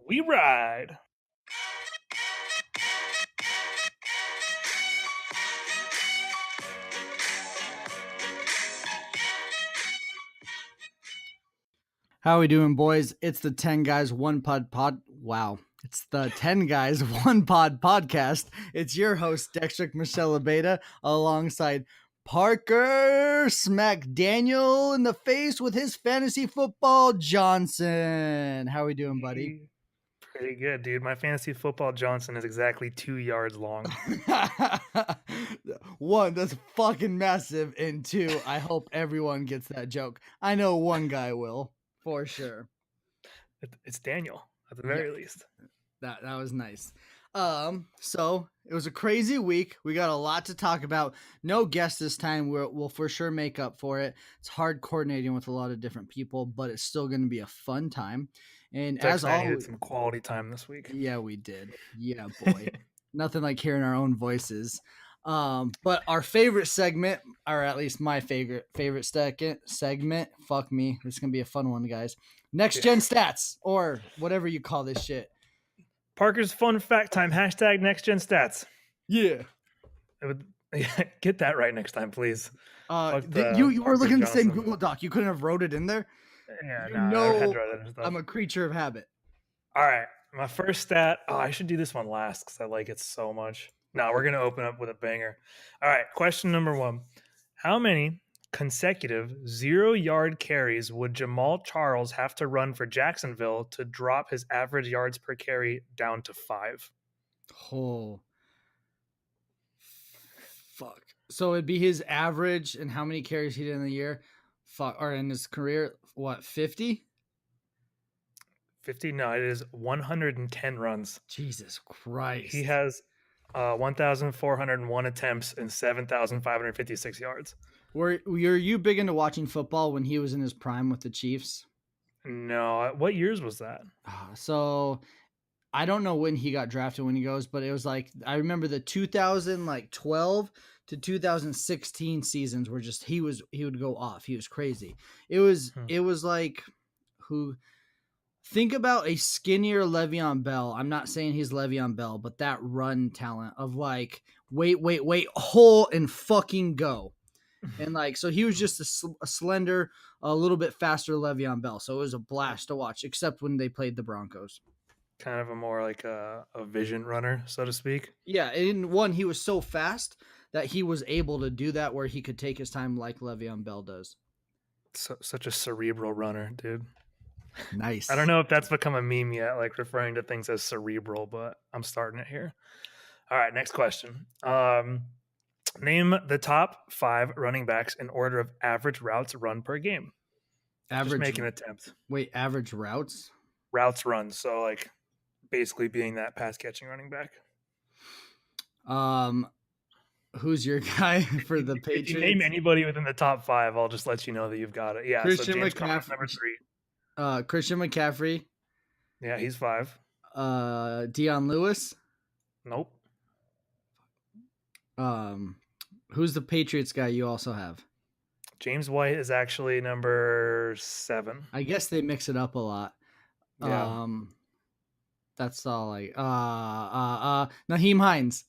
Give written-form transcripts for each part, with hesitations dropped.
We ride. How we doing, boys? It's the 10 Guys One Pod. Wow. It's the 10 Guys One Pod podcast. It's your host, Dexter Michelle Abeda, alongside Parker Smack Daniel in the face with his fantasy football Johnson. How we doing, buddy? Pretty good, dude. My fantasy football Johnson is exactly 2 yards long. One, that's fucking massive. And two, I hope everyone gets that joke. I know one guy will, for sure. It's Daniel, at the very least. That was nice. So it was a crazy week. We got a lot to talk about. No guest this time. We'll for sure make up for it. It's hard coordinating with a lot of different people, but it's still going to be a fun time. And as always, needed some quality time this week. Yeah, we did. Yeah, boy. Nothing like hearing our own voices. But our favorite segment, or at least my favorite segment. Fuck me. This is gonna be a fun one, guys. Next gen stats, or whatever you call this shit. Parker's fun fact time. Hashtag next gen stats. Yeah. Get that right next time, please. You were looking at the same Google Doc. You couldn't have wrote it in there. Yeah, I'm a creature of habit. All right, my first stat. Oh, I should do this one last because I like it so much. No, we're gonna open up with a banger. All right, question number 1: how many consecutive 0-yard carries would Jamal Charles have to run for Jacksonville to drop his average yards per carry down to 5? Oh, fuck. So it'd be his average and how many carries he did in the year, or in his career. What, 50? 50? No, it is 110 runs. Jesus Christ. He has 1,401 attempts and 7,556 yards. Were you big into watching football when he was in his prime with the Chiefs? No. What years was that? So I don't know when he got drafted, when he goes, but it was like, I remember the 2012 to 2016 seasons were just, he would go off. He was crazy. It was like, think about a skinnier Le'Veon Bell. I'm not saying he's Le'Veon Bell, but that run talent of like, wait, hole and fucking go. And like, so he was just a slender, a little bit faster Le'Veon Bell. So it was a blast to watch, except when they played the Broncos. Kind of a more like a vision runner, so to speak. Yeah, in one, he was so fast that he was able to do that where he could take his time like Le'Veon Bell does. Such a cerebral runner, dude. Nice. I don't know if that's become a meme yet, like referring to things as cerebral, but I'm starting it here. All right, next question. Name the top 5 running backs in order of average routes run per game. Average. Just make an attempt. Wait, average routes? Routes run. So like basically being that pass catching running back. Who's your guy for the Patriots? If you name anybody within the top 5, I'll just let you know that you've got it. Yeah, Christian so James McCaffrey, number 3. Christian McCaffrey. Yeah, he's 5. Deion Lewis. Nope. Who's the Patriots guy you also have? James White is actually number 7. I guess they mix it up a lot. Yeah. That's all like Naheem Hines.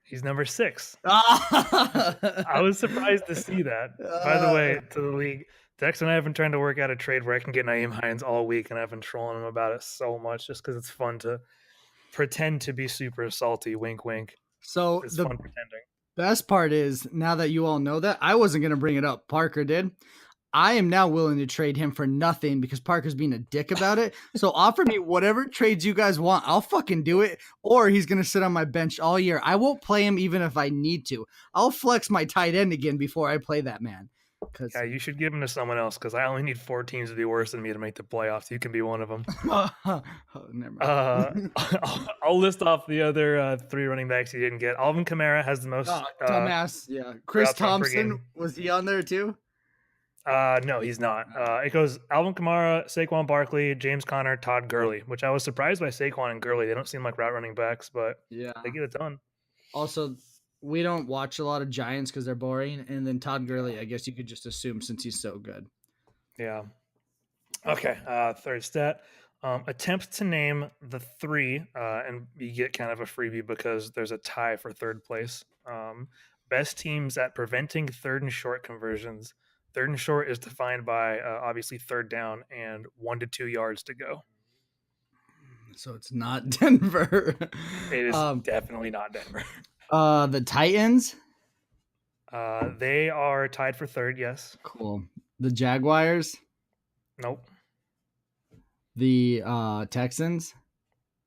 He's number 6. I was surprised to see that. By the way, to the league, Dex and I have been trying to work out a trade where I can get Naheem Hines all week, and I've been trolling him about it so much just because it's fun to pretend to be super salty. Wink, wink. So it's fun pretending. Best part is, now that you all know that, I wasn't going to bring it up. Parker did. I am now willing to trade him for nothing because Parker's being a dick about it. So offer me whatever trades you guys want. I'll fucking do it. Or he's going to sit on my bench all year. I won't play him even if I need to. I'll flex my tight end again before I play that man. Yeah, you should give him to someone else because I only need 4 teams to be worse than me to make the playoffs. You can be one of them. Never mind. I'll list off the other 3 running backs you didn't get. Alvin Kamara has the most. Dumbass. Yeah. Chris Thompson, was he on there too? No, he's not. It goes Alvin Kamara, Saquon Barkley, James Conner, Todd Gurley, which I was surprised by Saquon and Gurley. They don't seem like route running backs, but yeah, they get it done. Also, we don't watch a lot of Giants because they're boring. And then Todd Gurley, I guess you could just assume since he's so good. Yeah. Okay. Third stat. Attempt to name the three, and you get kind of a freebie because there's a tie for third place. Best teams at preventing third and short conversions. Third and short is defined by obviously third down and 1 to 2 yards to go. So it's not Denver. It is definitely not Denver. The Titans. They are tied for third, yes. Cool. The Jaguars. Nope. The Texans.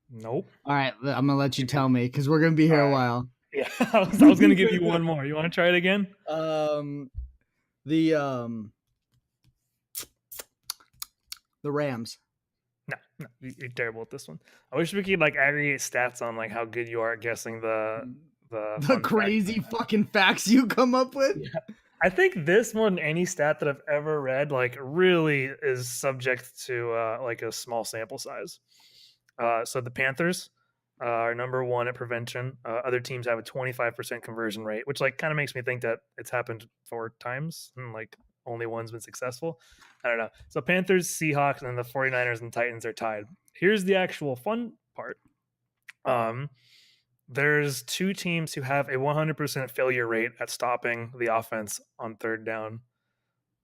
Nope. All right, I'm gonna let you tell me because we're gonna be here a while. Yeah, I was gonna give you one more. You want to try it again? The Rams. No, you're terrible at this one. I wish we could like aggregate stats on like how good you are at guessing the crazy fucking facts you come up with. Yeah. I think this more than any stat that I've ever read, like really is subject to like a small sample size. So the Panthers are number one at prevention. Other teams have a 25% conversion rate, which like kind of makes me think that it's happened 4 times and like only one's been successful. I don't know. So Panthers, Seahawks, and then the 49ers and Titans are tied. Here's the actual fun part. There's 2 teams who have a 100% failure rate at stopping the offense on third down.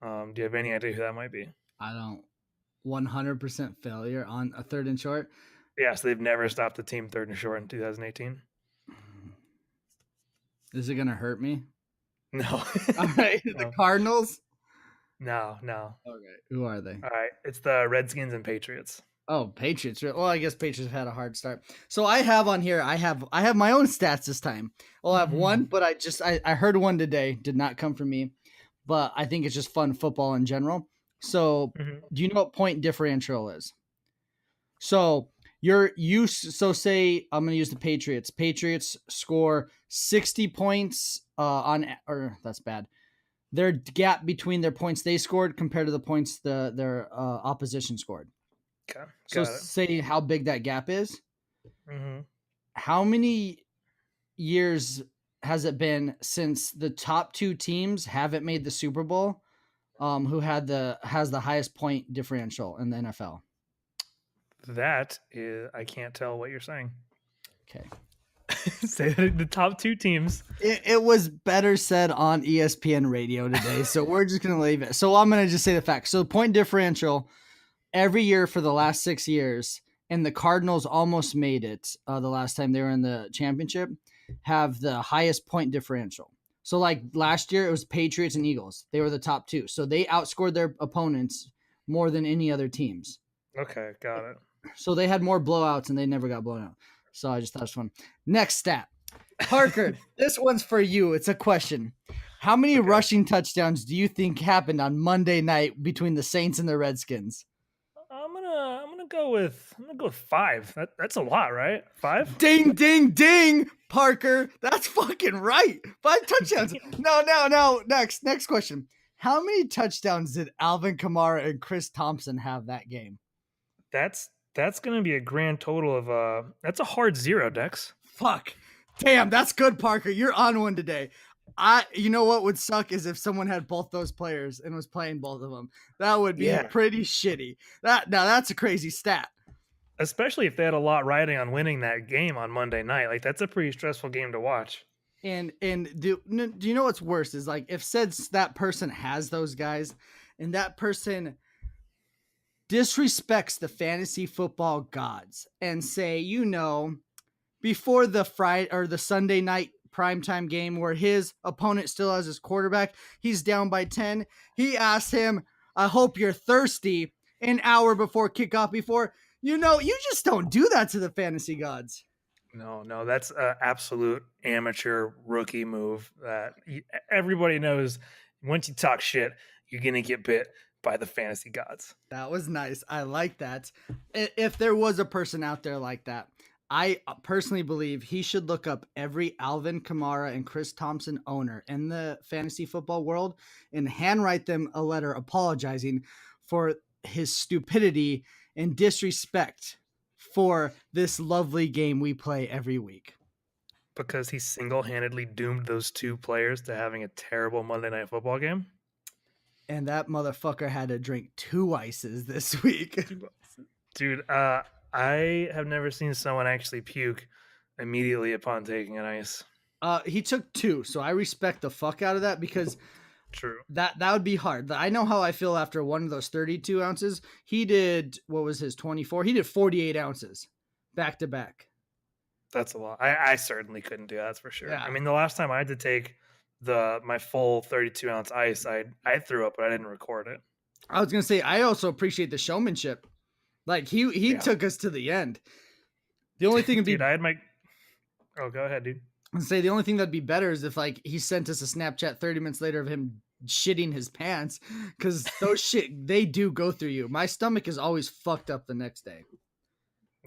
Do you have any idea who that might be? I don't. 100% failure on a third and short. Yeah, so they've never stopped a team third and short in 2018. Is it gonna hurt me? No. All right, the Cardinals. No. Okay, who are they? All right, it's the Redskins and Patriots. Oh, Patriots. Well, I guess Patriots have had a hard start. So I have on here. I have my own stats this time. I'll have one, but I heard one today. Did not come from me, but I think it's just fun football in general. So, do you know what point differential is? So so say I'm going to use the Patriots. Patriots score 60 points or that's bad. Their gap between their points they scored compared to the points their opposition scored. Okay. So say how big that gap is. Mm-hmm. How many years has it been since the top 2 teams haven't made the Super Bowl? Who has the highest point differential in the NFL? That is, I can't tell what you're saying. Okay. Say the top 2 teams. It was better said on ESPN radio today, so we're just gonna leave it. So I'm gonna just say the facts. So point differential every year for the last 6 years, and the Cardinals almost made it the last time they were in the championship, have the highest point differential. So like last year, it was Patriots and Eagles. They were the top 2. So they outscored their opponents more than any other teams. Okay, got it. So they had more blowouts and they never got blown out. So I just thought it was fun. Next stat. Parker, this one's for you. It's a question. How many rushing touchdowns do you think happened on Monday night between the Saints and the Redskins? I'm gonna go with 5. That's a lot, right? 5? Ding, ding, ding, Parker. That's fucking right. 5 touchdowns. No. Next question. How many touchdowns did Alvin Kamara and Chris Thompson have that game? That's gonna be a grand total of that's a hard 0, Dex. Fuck. Damn, that's good, Parker. You're on one today. You know what would suck is if someone had both those players and was playing both of them. That would be pretty shitty. That's a crazy stat. Especially if they had a lot riding on winning that game on Monday night. Like that's a pretty stressful game to watch. And do you know what's worse is like if that person has those guys and that person disrespects the fantasy football gods and say, before the Friday or the Sunday night primetime game where his opponent still has his quarterback, he's down by 10. He asked him, I hope you're thirsty an hour before kickoff you just don't do that to the fantasy gods. No, that's an absolute amateur rookie move that everybody knows. Once you talk shit, you're going to get bit by the fantasy gods. That was nice. I like that. If there was a person out there like that, I personally believe he should look up every Alvin Kamara and Chris Thompson owner in the fantasy football world and handwrite them a letter apologizing for his stupidity and disrespect for this lovely game we play every week. Because he single-handedly doomed those 2 players to having a terrible Monday Night Football game. And that motherfucker had to drink 2 ices this week. Dude, I have never seen someone actually puke immediately upon taking an ice. He took 2, so I respect the fuck out of that because True. that would be hard. I know how I feel after one of those 32 ounces. He did, what was his 24? He did 48 ounces back to back. That's a lot. I certainly couldn't do that, that's for sure. Yeah. I mean, the last time I had to take my full 32-ounce ice, I threw up, but I didn't record it. I was gonna say I also appreciate the showmanship. Like he Yeah. took us to the end. The only thing would be Dude, I had my Oh, go ahead, dude. I'd say the only thing that'd be better is if like he sent us a Snapchat 30 minutes later of him shitting his pants, because those shit they do go through you. My stomach is always fucked up the next day.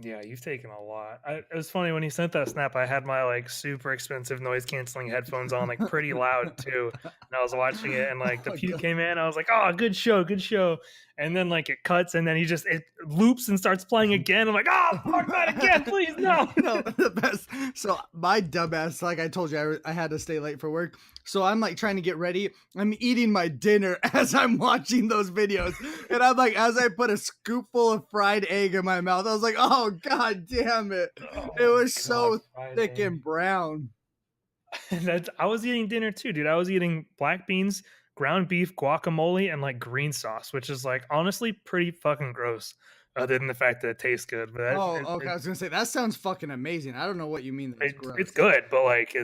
Yeah, you've taken a lot. It was funny when he sent that snap. I had my like super expensive noise canceling headphones on, like pretty loud too. And I was watching it, and like the Oh, puke God. came in. I was like, "Oh, good show, good show." And then like it cuts, and then it loops and starts playing again. I'm like, "Oh, fuck that again, please no." No, the best. So my dumbass, like I told you, I had to stay late for work. So I'm like trying to get ready. I'm eating my dinner as I'm watching those videos, and I'm like, as I put a scoopful of fried egg in my mouth, I was like, "Oh God damn it!" Oh, It was God, so fried thick egg. and brown. I was eating dinner too, dude. I was eating black beans, ground beef, guacamole, and like green sauce, which is like honestly pretty fucking gross. Other than the fact that it tastes good, but Oh, okay. I was gonna say that sounds fucking amazing. I don't know what you mean that it's gross. it's good. But like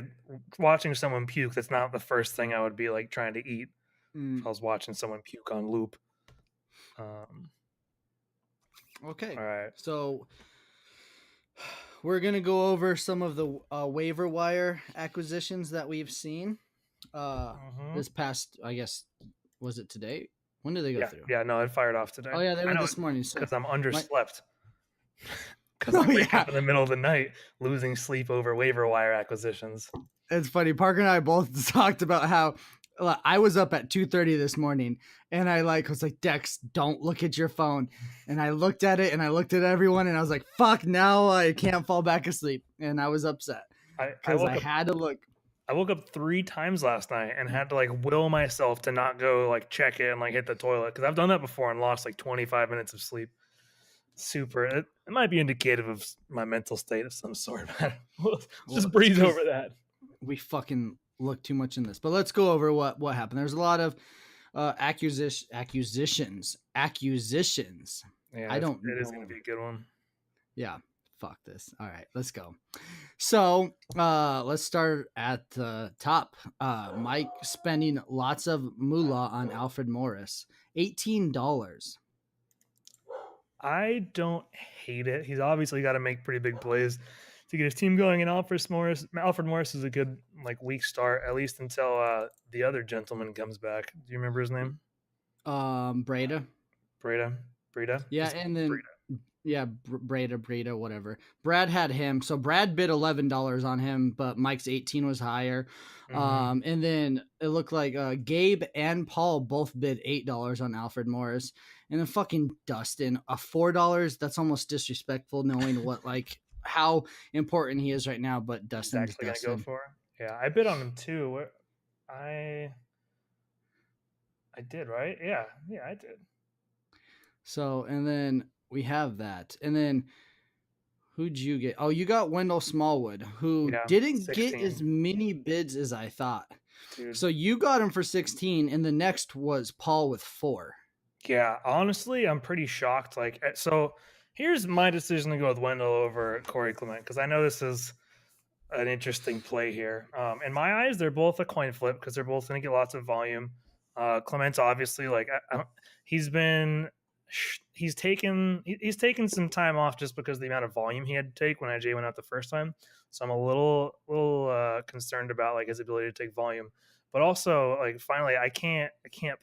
watching someone puke, that's not the first thing I would be like trying to eat if I was watching someone puke on loop. Okay, All right. so we're gonna go over some of the waiver wire acquisitions that we've seen. This past, I guess, was it today? When did they go through? Yeah, no, it fired off today. Oh yeah, they I went know this morning. So because I'm underslept. Because Oh, I wake yeah. up in the middle of the night losing sleep over waiver wire acquisitions. It's funny. Parker and I both talked about how I was up at 2:30 this morning, and I was like, Dex, don't look at your phone. And I looked at it, and I looked at everyone, and I was like, fuck, now I can't fall back asleep. And I was upset because I had to look. I woke up 3 times last night and had to like will myself to not go like check it and like hit the toilet because I've done that before and lost like 25 minutes of sleep. Super. It might be indicative of my mental state of some sort. We'll just breeze over that. We fucking look too much in this, but let's go over what happened. There's a lot of accusations. Yeah, I don't it is know. going to be a good one. Yeah, fuck this. All right, let's go. So let's start at the top. Mike spending lots of moolah on Alfred Morris, $18. I don't hate it. He's obviously got to make pretty big plays to get his team going. And Alfred Morris is a good like weak start, at least until the other gentleman comes back. Do you remember his name? Breda. Yeah, and then yeah, Breda, whatever. Brad had him, so Brad bid $11 on him, but Mike's 18 was higher. And then it looked like Gabe and Paul both bid $8 on Alfred Morris, and then fucking Dustin $4. That's almost disrespectful, knowing what how important he is right now. But Dustin's actually gonna go for. Yeah, I bid on him too. I did, right? Yeah, I did. So, and then we have that. And then who'd you get? Oh, you got Wendell Smallwood, who didn't 16. Get as many bids as I thought. Dude. So you got him for 16, and the next was Paul with 4. Yeah, honestly, I'm pretty shocked. So here's my decision to go with Wendell over Corey Clement, because I know this is an interesting play here. In my eyes, they're both a coin flip because they're both going to get lots of volume. Clement's obviously he's taken some time off just because of the amount of volume he had to take when IJ went out the first time. So I'm a little concerned about his ability to take volume, but also finally I can't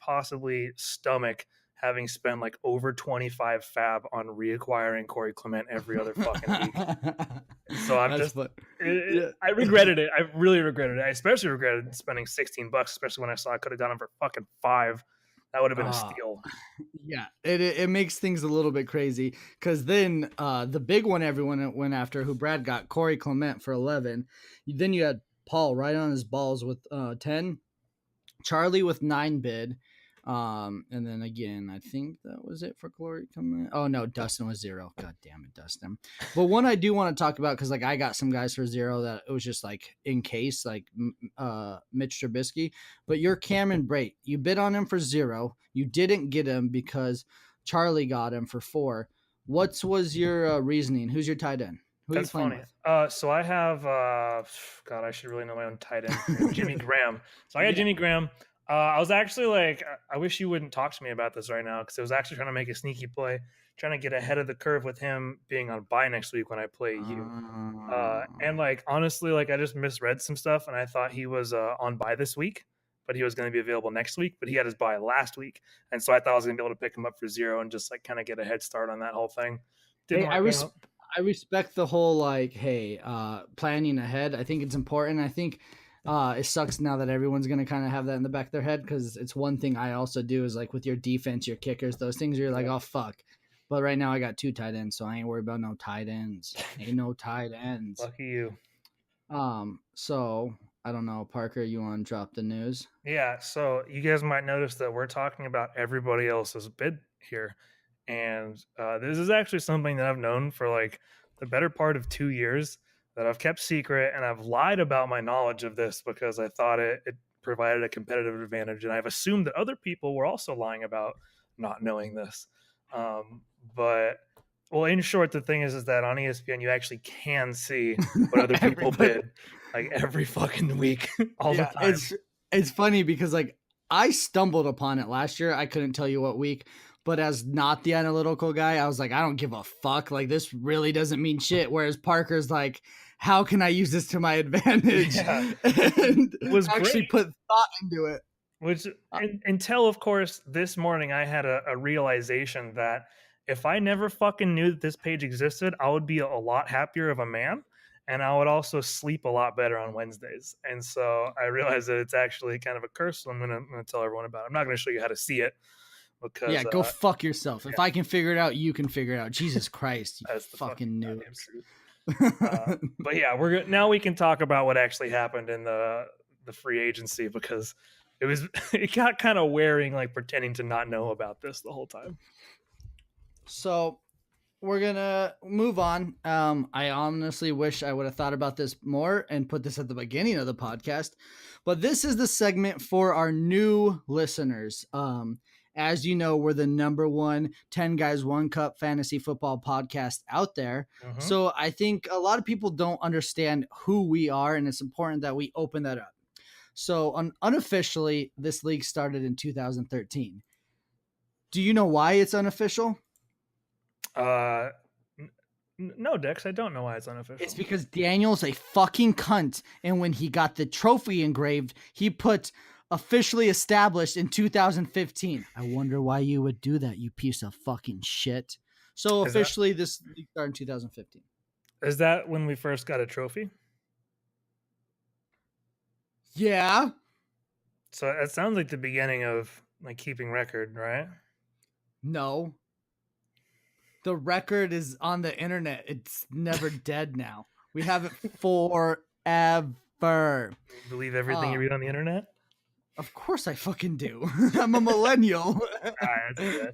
possibly stomach having spent over 25 fab on reacquiring Corey Clement every other fucking week. So I'm I regretted it. I really regretted it. I especially regretted spending $16, especially when I saw I could have done him for fucking 5. That would have been a steal. Yeah, it makes things a little bit crazy because then the big one everyone went after, who Brad got, Corey Clement for 11. Then you had Paul right on his balls with 10. Charlie with 9 bid. And then again, I think that was it for Glory coming in. Oh no, Dustin was 0. God damn it, Dustin. But one I do want to talk about, because like I got some guys for 0 that it was just like in case, like Mitch Trubisky. But you're Cameron Brate. You bid on him for 0. You didn't get him because Charlie got him for 4. What was your reasoning? Who's your tight end? Who are you That's playing funny. with? So I have God, I should really know my own tight end. Jimmy Graham. So I got Yeah. Jimmy Graham. I was actually like, I wish you wouldn't talk to me about this right now because I was actually trying to make a sneaky play, trying to get ahead of the curve with him being on bye next week when I play you. And like honestly, like I just misread some stuff and I thought he was on bye this week, but he was going to be available next week. But he had his bye last week, and so I thought I was going to be able to pick him up for 0 and just like kind of get a head start on that whole thing. Hey, Didn't work out. I respect the whole like, hey, planning ahead. I think it's important. I think it sucks now that everyone's gonna kind of have that in the back of their head, because it's one thing I also do is like with your defense, your kickers, those things. You're like, Yeah. oh fuck. But right now I got 2 tight ends, so I ain't worried about no tight ends. Ain't no tight ends. Lucky you. So I don't know, Parker. You want to drop the news? Yeah, so you guys might notice that we're talking about everybody else's bid here. And this is actually something that I've known for like the better part of 2 years that I've kept secret. And I've lied about my knowledge of this because I thought it provided a competitive advantage. And I've assumed that other people were also lying about not knowing this. Um, but, well, in short, the thing is that on ESPN, you actually can see what other people bid like every fucking week, all the time. It's funny because like I stumbled upon it last year. I couldn't tell you what week, but as not the analytical guy, I was like, I don't give a fuck. Like this really doesn't mean shit. Whereas Parker's like, how can I use this to my advantage? Yeah. And It was actually great. put thought into it. Which until of course this morning I had a realization that if I never fucking knew that this page existed, I would be a lot happier of a man, and I would also sleep a lot better on Wednesdays. And so I realized that it's actually kind of a curse. So I'm gonna tell everyone about it. I'm not gonna show you how to see it because Yeah, go fuck yourself. If yeah. I can figure it out, you can figure it out. Jesus Christ, you that's the fucking goddamn noobs. truth. But yeah, we're now we can talk about what actually happened in the free agency because it got kind of wearing like pretending to not know about this the whole time. So we're gonna move on. I honestly wish I would have thought about this more and put this at the beginning of the podcast, but this is the segment for our new listeners. As you know, we're the #1 10 Guys 1 Cup fantasy football podcast out there. Mm-hmm. So I think a lot of people don't understand who we are, and it's important that we open that up. So unofficially, this league started in 2013. Do you know why it's unofficial? No, Dex, I don't know why it's unofficial. It's because Daniel's a fucking cunt, and when he got the trophy engraved, he put officially established in 2015. I wonder why you would do that, you piece of fucking shit. So officially, this league started in 2015. Is that when we first got a trophy? Yeah. So it sounds like the beginning of like keeping record, right? No. The record is on the internet. It's never dead now. We have it forever. You believe everything you read on the internet? Of course I fucking do. I'm a millennial. That's good.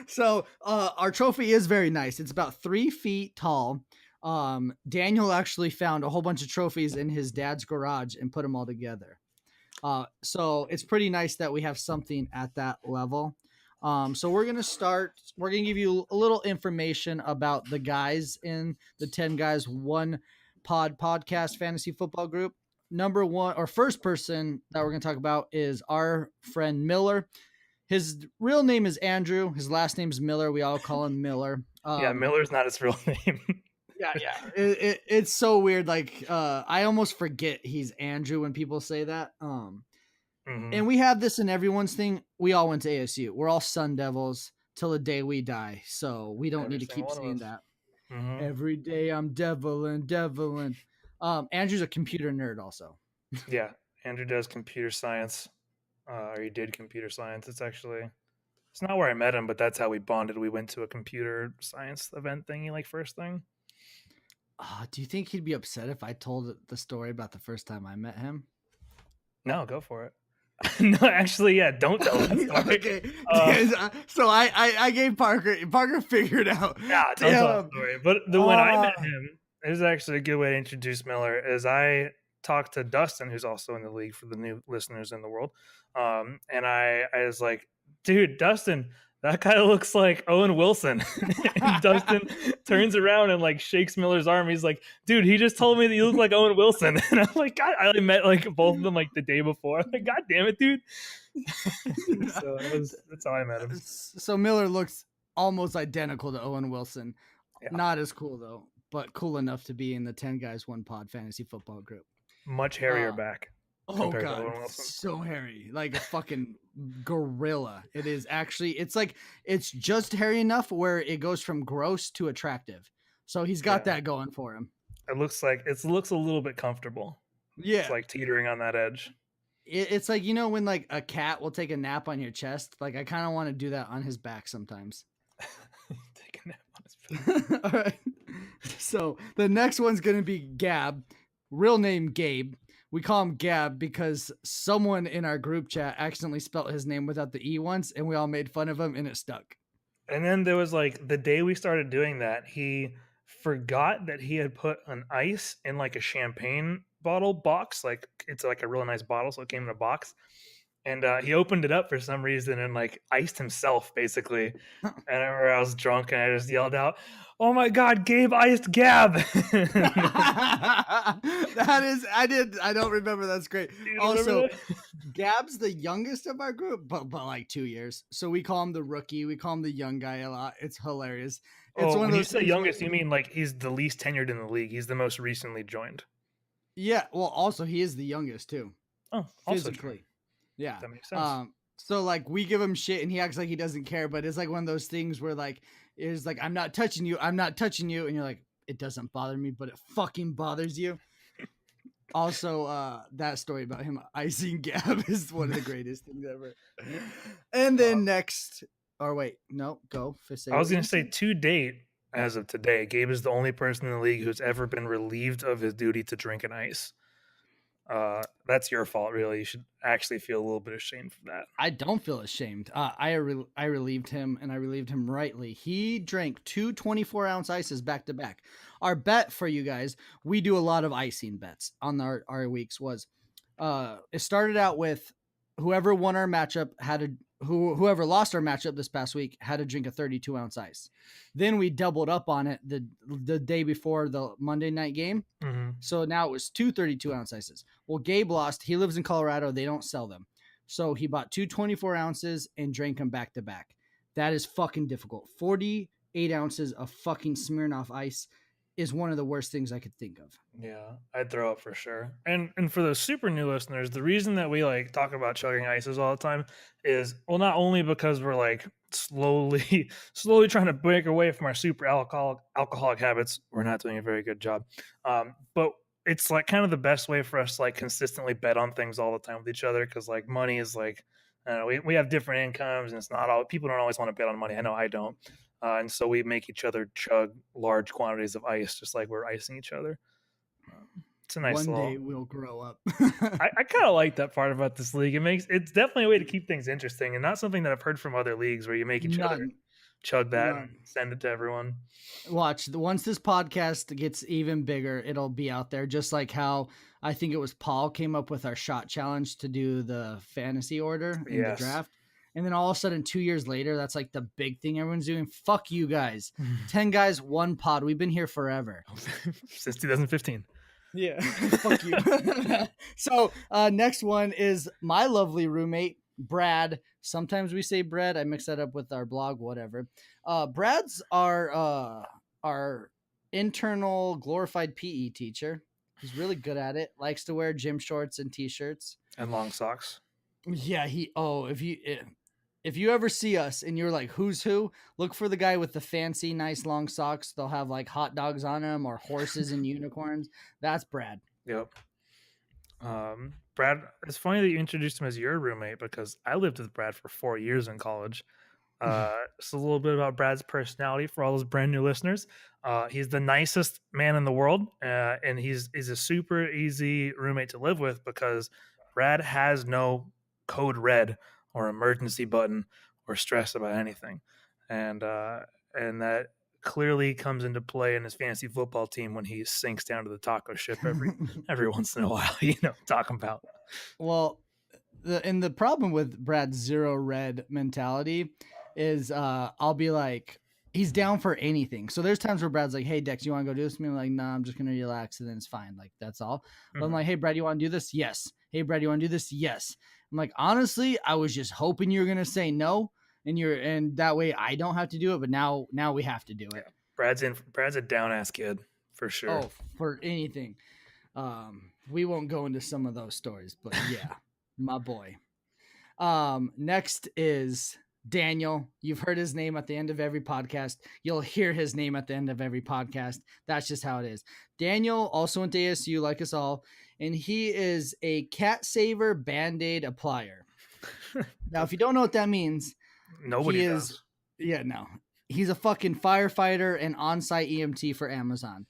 So our trophy is very nice. It's about 3 feet tall. Daniel actually found a whole bunch of trophies in his dad's garage and put them all together. So it's pretty nice that we have something at that level. So we're going to start. We're going to give you a little information about the guys in the 10 Guys 1 podcast fantasy football group. Number one, or first person that we're going to talk about is our friend Miller. His real name is Andrew. His last name is Miller. We all call him Miller. Yeah, Miller's not his real name. Yeah. It's so weird. Like, I almost forget he's Andrew when people say that. And we have this in everyone's thing. We all went to ASU. We're all Sun Devils till the day we die. So we don't need to keep saying that. Every day I'm devilin'. Andrew's a computer nerd also. Yeah, Andrew does computer science. Or he did computer science. It's not where I met him, but that's how we bonded. We went to a computer science event thingy, like first thing. Do you think he'd be upset if I told the story about the first time I met him? No, go for it. No, actually, yeah. Don't tell that story. Okay. So I gave Parker figured out. Yeah, don't tell that Damn. story. But when I met him, it was actually a good way to introduce Miller. Is I talked to Dustin, who's also in the league for the new listeners in the world, and I was like, dude, Dustin, that guy looks like Owen Wilson. And Dustin turns around and like shakes Miller's arm. He's like, dude, he just told me that you look like Owen Wilson. And I'm like, God, I met like both of them like the day before. I'm like, God damn it, dude. So that's how I met him. So Miller looks almost identical to Owen Wilson. Yeah. Not as cool though, but cool enough to be in the 10 Guys 1 Pod fantasy football group. Much hairier back. Oh god, so hairy, like a fucking gorilla. It is actually. It's just hairy enough where it goes from gross to attractive. So he's got that going for him. It looks a little bit comfortable. Yeah, it's like teetering on that edge. It's like, you know, when like a cat will take a nap on your chest. Like I kind of want to do that on his back sometimes. Take a nap on his back. All right. So the next one's gonna be Gab, real name Gabe. We call him Gab because someone in our group chat accidentally spelled his name without the E once, and we all made fun of him, and it stuck. And then there was like the day we started doing that, he forgot that he had put an ice in like a champagne bottle box. Like it's like a really nice bottle, so it came in a box. And he opened it up for some reason and like iced himself basically. And I remember I was drunk and I just yelled out, "Oh my God, Gabe iced Gab!" I don't remember. That's great. Also, Gab's the youngest of our group, but like 2 years. So we call him the rookie. We call him the young guy a lot. It's hilarious. It's when you say youngest, you mean like he's the least tenured in the league. He's the most recently joined. Yeah. Well, also he is the youngest too. Oh, physically. Yeah. That makes sense. So like we give him shit and he acts like he doesn't care, but it's like one of those things where like it's like, I'm not touching you, and you're like, it doesn't bother me, but it fucking bothers you. Also, that story about him icing Gab is one of the greatest things ever. And then next, or wait, no, go. I was gonna say, to date, as of today, Gabe is the only person in the league who's ever been relieved of his duty to drink an ice. That's your fault, really. You should actually feel a little bit ashamed for that. I don't feel ashamed. I relieved him, and I relieved him rightly. He drank 2 24-ounce ices back to back. Our bet for you guys, we do a lot of icing bets on our weeks, was it started out with whoever won our matchup whoever lost our matchup this past week had to drink a 32-ounce ice. Then we doubled up on it the day before the Monday night game. Mm-hmm. So now it was 2 32-ounce ices. Well, Gabe lost. He lives in Colorado. They don't sell them. So he bought 2 24 ounces and drank them back to back. That is fucking difficult. 48 ounces of fucking Smirnoff ice is one of the worst things I could think of. Yeah, I'd throw up for sure. And for those super new listeners, the reason that we like talk about chugging ices all the time is, well, not only because we're like slowly trying to break away from our super alcoholic habits. We're not doing a very good job. But it's like kind of the best way for us to like consistently bet on things all the time with each other, because like money is like, I don't know, we have different incomes, and it's not all, people don't always want to bet on money. I know I don't. And so we make each other chug large quantities of ice, just like we're icing each other. It's a nice One day we'll grow up. I kind of like that part about this league. It's definitely a way to keep things interesting, and not something that I've heard from other leagues where you make each other chug that and send it to everyone. Watch, once this podcast gets even bigger, it'll be out there, just like how I think it was Paul came up with our shot challenge to do the fantasy order in the draft. And then all of a sudden, 2 years later, that's like the big thing everyone's doing. Fuck you guys. 10 guys, 1 pod. We've been here forever. Since 2015. Yeah. Fuck you. So next one is my lovely roommate, Brad. Sometimes we say Brad. I mix that up with our blog, whatever. Brad's our internal glorified PE teacher. He's really good at it. Likes to wear gym shorts and t-shirts. And long socks. Yeah, if you ever see us and you're like, who's who? Look for the guy with the fancy, nice long socks. They'll have like hot dogs on them or horses and unicorns. That's Brad. Yep. Brad, it's funny that you introduced him as your roommate, because I lived with Brad for 4 years in college. So a little bit about Brad's personality for all those brand new listeners. He's the nicest man in the world, and he's a super easy roommate to live with, because Brad has no code red or emergency button or stressed about anything, and that clearly comes into play in his fantasy football team when he sinks down to the taco ship every once in a while. Talking about. Well, the problem with Brad's zero red mentality is I'll be like, he's down for anything. So there's times where Brad's like, hey Dex, you want to go do this? And I'm like, nah, I'm just gonna relax and then it's fine. Like that's all. But I'm like, hey Brad, you want to do this? Yes. Hey Brad, you want to do this? Yes. I'm like, honestly, I was just hoping you were gonna say no, and that way I don't have to do it. But now we have to do it. Yeah. Brad's a down ass kid for sure. Oh, for anything. We won't go into some of those stories, but yeah, my boy. Next is Daniel. You've heard his name at the end of every podcast. You'll hear his name at the end of every podcast. That's just how it is. Daniel also went to ASU like us all, and he is a cat saver Band-Aid applier. Now, if you don't know what that means, nobody does. Yeah, no. He's a fucking firefighter and on-site EMT for Amazon.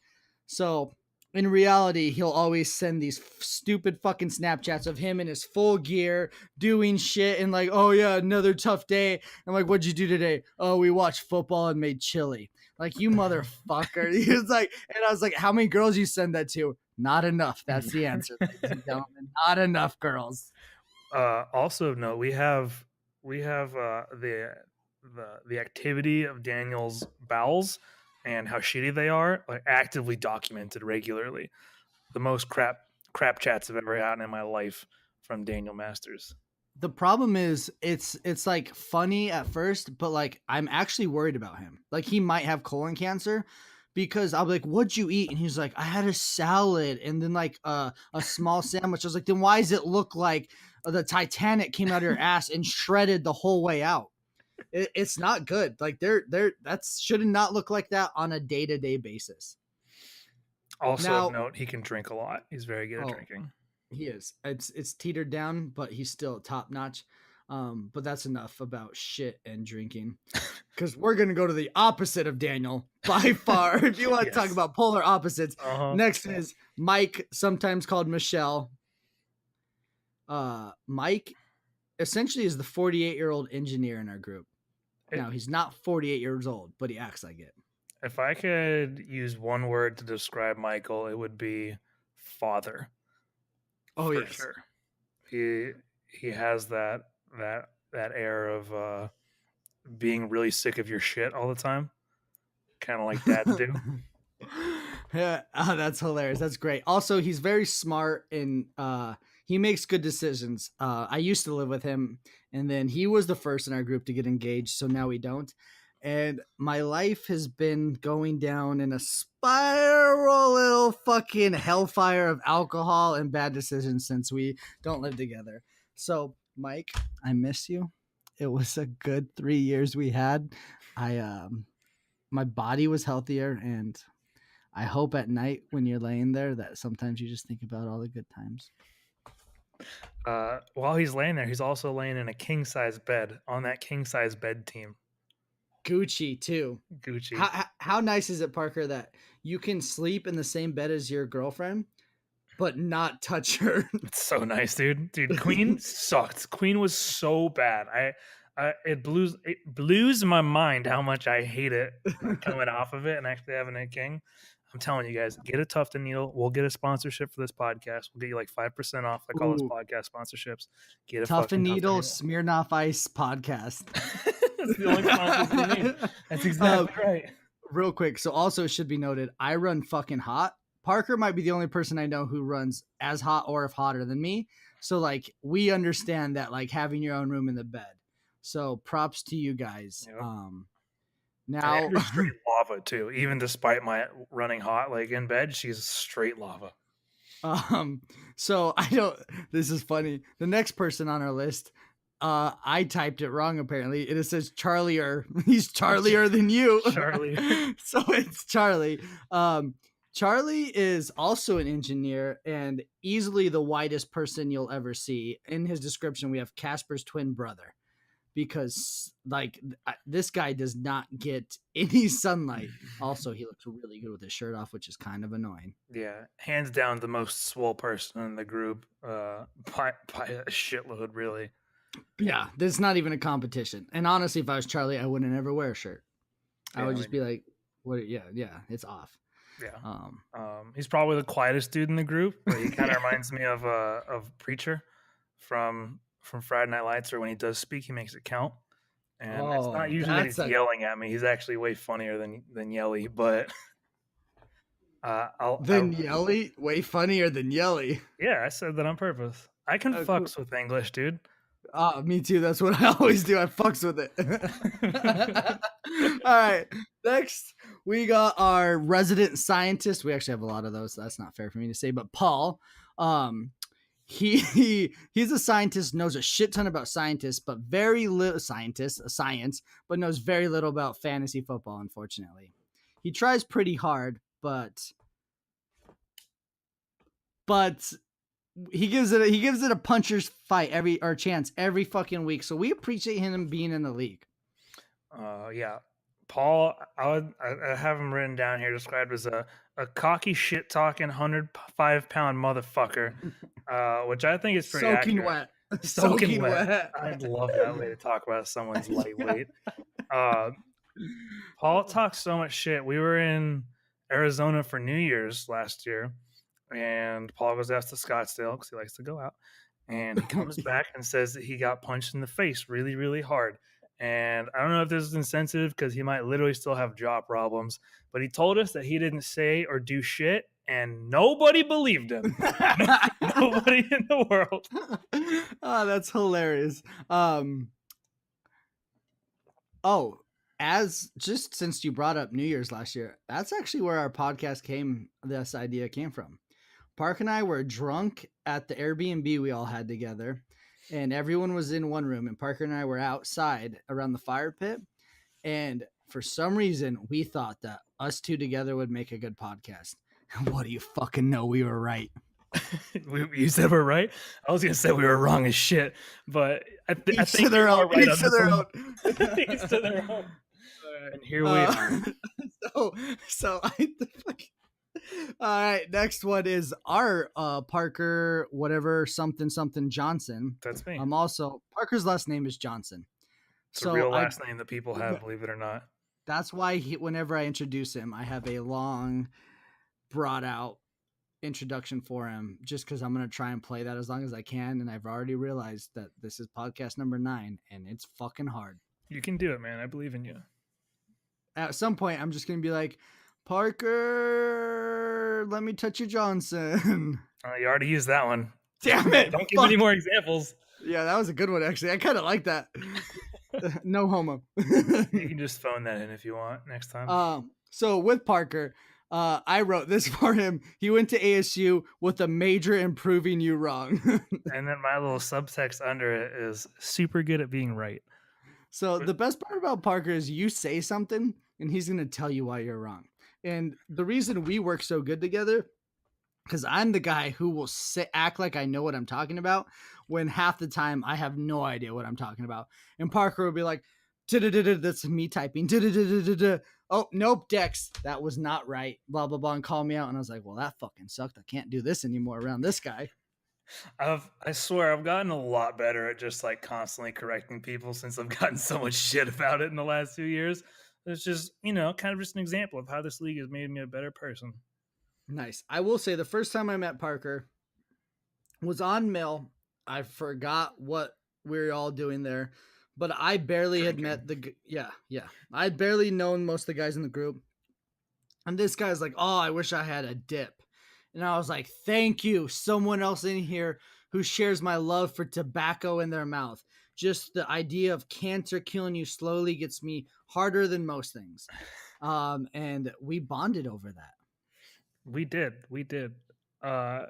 So in reality, he'll always send these stupid fucking Snapchats of him in his full gear doing shit and like, oh yeah, another tough day. I'm like, what'd you do today? Oh, we watched football and made chili. Like, you motherfucker. He was like, and I was like, how many girls you send that to? Not enough. That's the answer, ladies and gentlemen. Not enough girls. Also, no, we have the activity of Daniel's bowels and how shitty they are, like actively documented regularly. The most crap chats I've ever had in my life from Daniel Masters. The problem is it's like funny at first, but like I'm actually worried about him. Like he might have colon cancer because I'll be like, what'd you eat? And he's like, I had a salad and then like a small sandwich. I was like, then why does it look like the Titanic came out of your ass and shredded the whole way out? It's not good. Like that should not look like that on a day-to-day basis. Also, now, of note, he can drink a lot. He's very good at drinking. He is. It's teetered down, but he's still top notch. But that's enough about shit and drinking, because we're gonna go to the opposite of Daniel by far. If you want to talk about polar opposites, next is Mike, sometimes called Michelle. Mike essentially is the 48-year-old engineer in our group. Now he's not 48 years old, but he acts like it. If I could use one word to describe Michael, it would be father. Oh, for sure. He has that air of being really sick of your shit all the time, kind of like dads do. Yeah, that's hilarious. That's great. Also, he's very smart and he makes good decisions. I used to live with him, and then he was the first in our group to get engaged, so now we don't. And my life has been going down in a spiral little fucking hellfire of alcohol and bad decisions since we don't live together. So, Mike, I miss you. It was a good 3 years we had. My body was healthier, and I hope at night when you're laying there that sometimes you just think about all the good times. While he's laying there, he's also laying in a king-size bed on that king-size bed team. Gucci too. Gucci. How nice is it, Parker, that you can sleep in the same bed as your girlfriend, but not touch her? It's so nice, dude. Queen sucked. Queen was so bad. It blews my mind how much I hate it coming off of it and actually having a king. I'm telling you guys, get a Tuft and Needle. We'll get a sponsorship for this podcast. We'll get you like 5% off. I call this podcast sponsorships. Get a Tuft and Needle Smirnoff Ice podcast. That's the only sponsors we need. That's exactly right. Real quick. So also should be noted, I run fucking hot. Parker might be the only person I know who runs as hot or if hotter than me. So like we understand that like having your own room in the bed. So props to you guys. Yep. Now straight lava too. Even despite my running hot like in bed, she's straight lava. So I don't. This is funny. The next person on our list, I typed it wrong. Apparently, it says Charlier. He's Charlier than you. Charlie. So it's Charlie. Charlie is also an engineer and easily the whitest person you'll ever see. In his description, we have Casper's twin brother. Because like this guy does not get any sunlight. Also, he looks really good with his shirt off, which is kind of annoying. Yeah, hands down the most swole person in the group by a shitload, really. Yeah, there's not even a competition. And honestly, if I was Charlie, I wouldn't ever wear a shirt. I would just be like, "What? Yeah, it's off." Yeah. Um, He's probably the quietest dude in the group, but he kind of reminds me of Preacher from Friday Night Lights, or when he does speak, he makes it count. And it's not oh, usually that that's he's a yelling at me. He's actually way funnier than Yelly. But Yelly, way funnier than Yelly. yeah, I said that on purpose. I can Oh, cool. fucks with English, dude. Me too. That's what I always do. I fucks with it. All right. Next, we got our resident scientist. We actually have a lot of those. So that's not fair for me to say, but Paul. He's a scientist, knows a shit ton about scientists, but very little science, but knows very little about fantasy football, unfortunately. He tries pretty hard, but he gives it a puncher's fight chance every fucking week. So we appreciate him being in the league. Yeah. Paul, I have him written down here, described as a cocky shit talking 105-pound motherfucker, which I think is pretty Soaking accurate. wet. Soaking wet. I'd love that way to talk about someone's lightweight. Paul talks so much shit. We were in Arizona for New Year's last year, and Paul was asked to Scottsdale because he likes to go out. And he comes back and says that he got punched in the face really, really hard. And I don't know if this is insensitive because he might literally still have jaw problems, but he told us that he didn't say or do shit, and nobody believed him. Nobody in the world. Oh, that's hilarious. Just since you brought up New Year's last year, that's actually where our podcast this idea came from. Park and I were drunk at the Airbnb we all had together, and everyone was in one room, and Parker and I were outside around the fire pit. And for some reason, we thought that us two together would make a good podcast. What do you fucking know? We were right. You said we're right. I was gonna say we were wrong as shit, but I think Each to their own. Each to their own. And here we are. So all right, next one is our Parker, whatever, something Johnson. That's me. Parker's last name is Johnson. It's a real last name that people have, believe it or not. That's why whenever I introduce him, I have a long, brought out introduction for him, just because I'm going to try and play that as long as I can. And I've already realized that this is podcast number 9, and it's fucking hard. You can do it, man. I believe in you. At some point, I'm just going to be like, Parker, let me touch you, Johnson. You already used that one. Damn it. Don't give me any more examples. Yeah, that was a good one, actually. I kind of like that. No homo. You can just phone that in if you want next time. So with Parker, I wrote this for him. He went to ASU with a major in proving you wrong. And then my little subtext under it is super good at being right. So the best part about Parker is you say something and he's going to tell you why you're wrong. And the reason we work so good together, because I'm the guy who will act like I know what I'm talking about when half the time I have no idea what I'm talking about. And Parker will be like, that's me typing. Oh, nope, Dex, that was not right. Blah, blah, blah, and call me out. And I was like, well, that fucking sucked. I can't do this anymore around this guy. I swear I've gotten a lot better at just like constantly correcting people since I've gotten so much shit about it in the last few years. It's just, kind of just an example of how this league has made me a better person. Nice. I will say the first time I met Parker was on Mill. I forgot what we were all doing there, but I barely had met I barely known most of the guys in the group. And this guy's like, oh, I wish I had a dip. And I was like, thank you. Someone else in here who shares my love for tobacco in their mouth. Just the idea of cancer killing you slowly gets me harder than most things. And we bonded over that. We did. I'm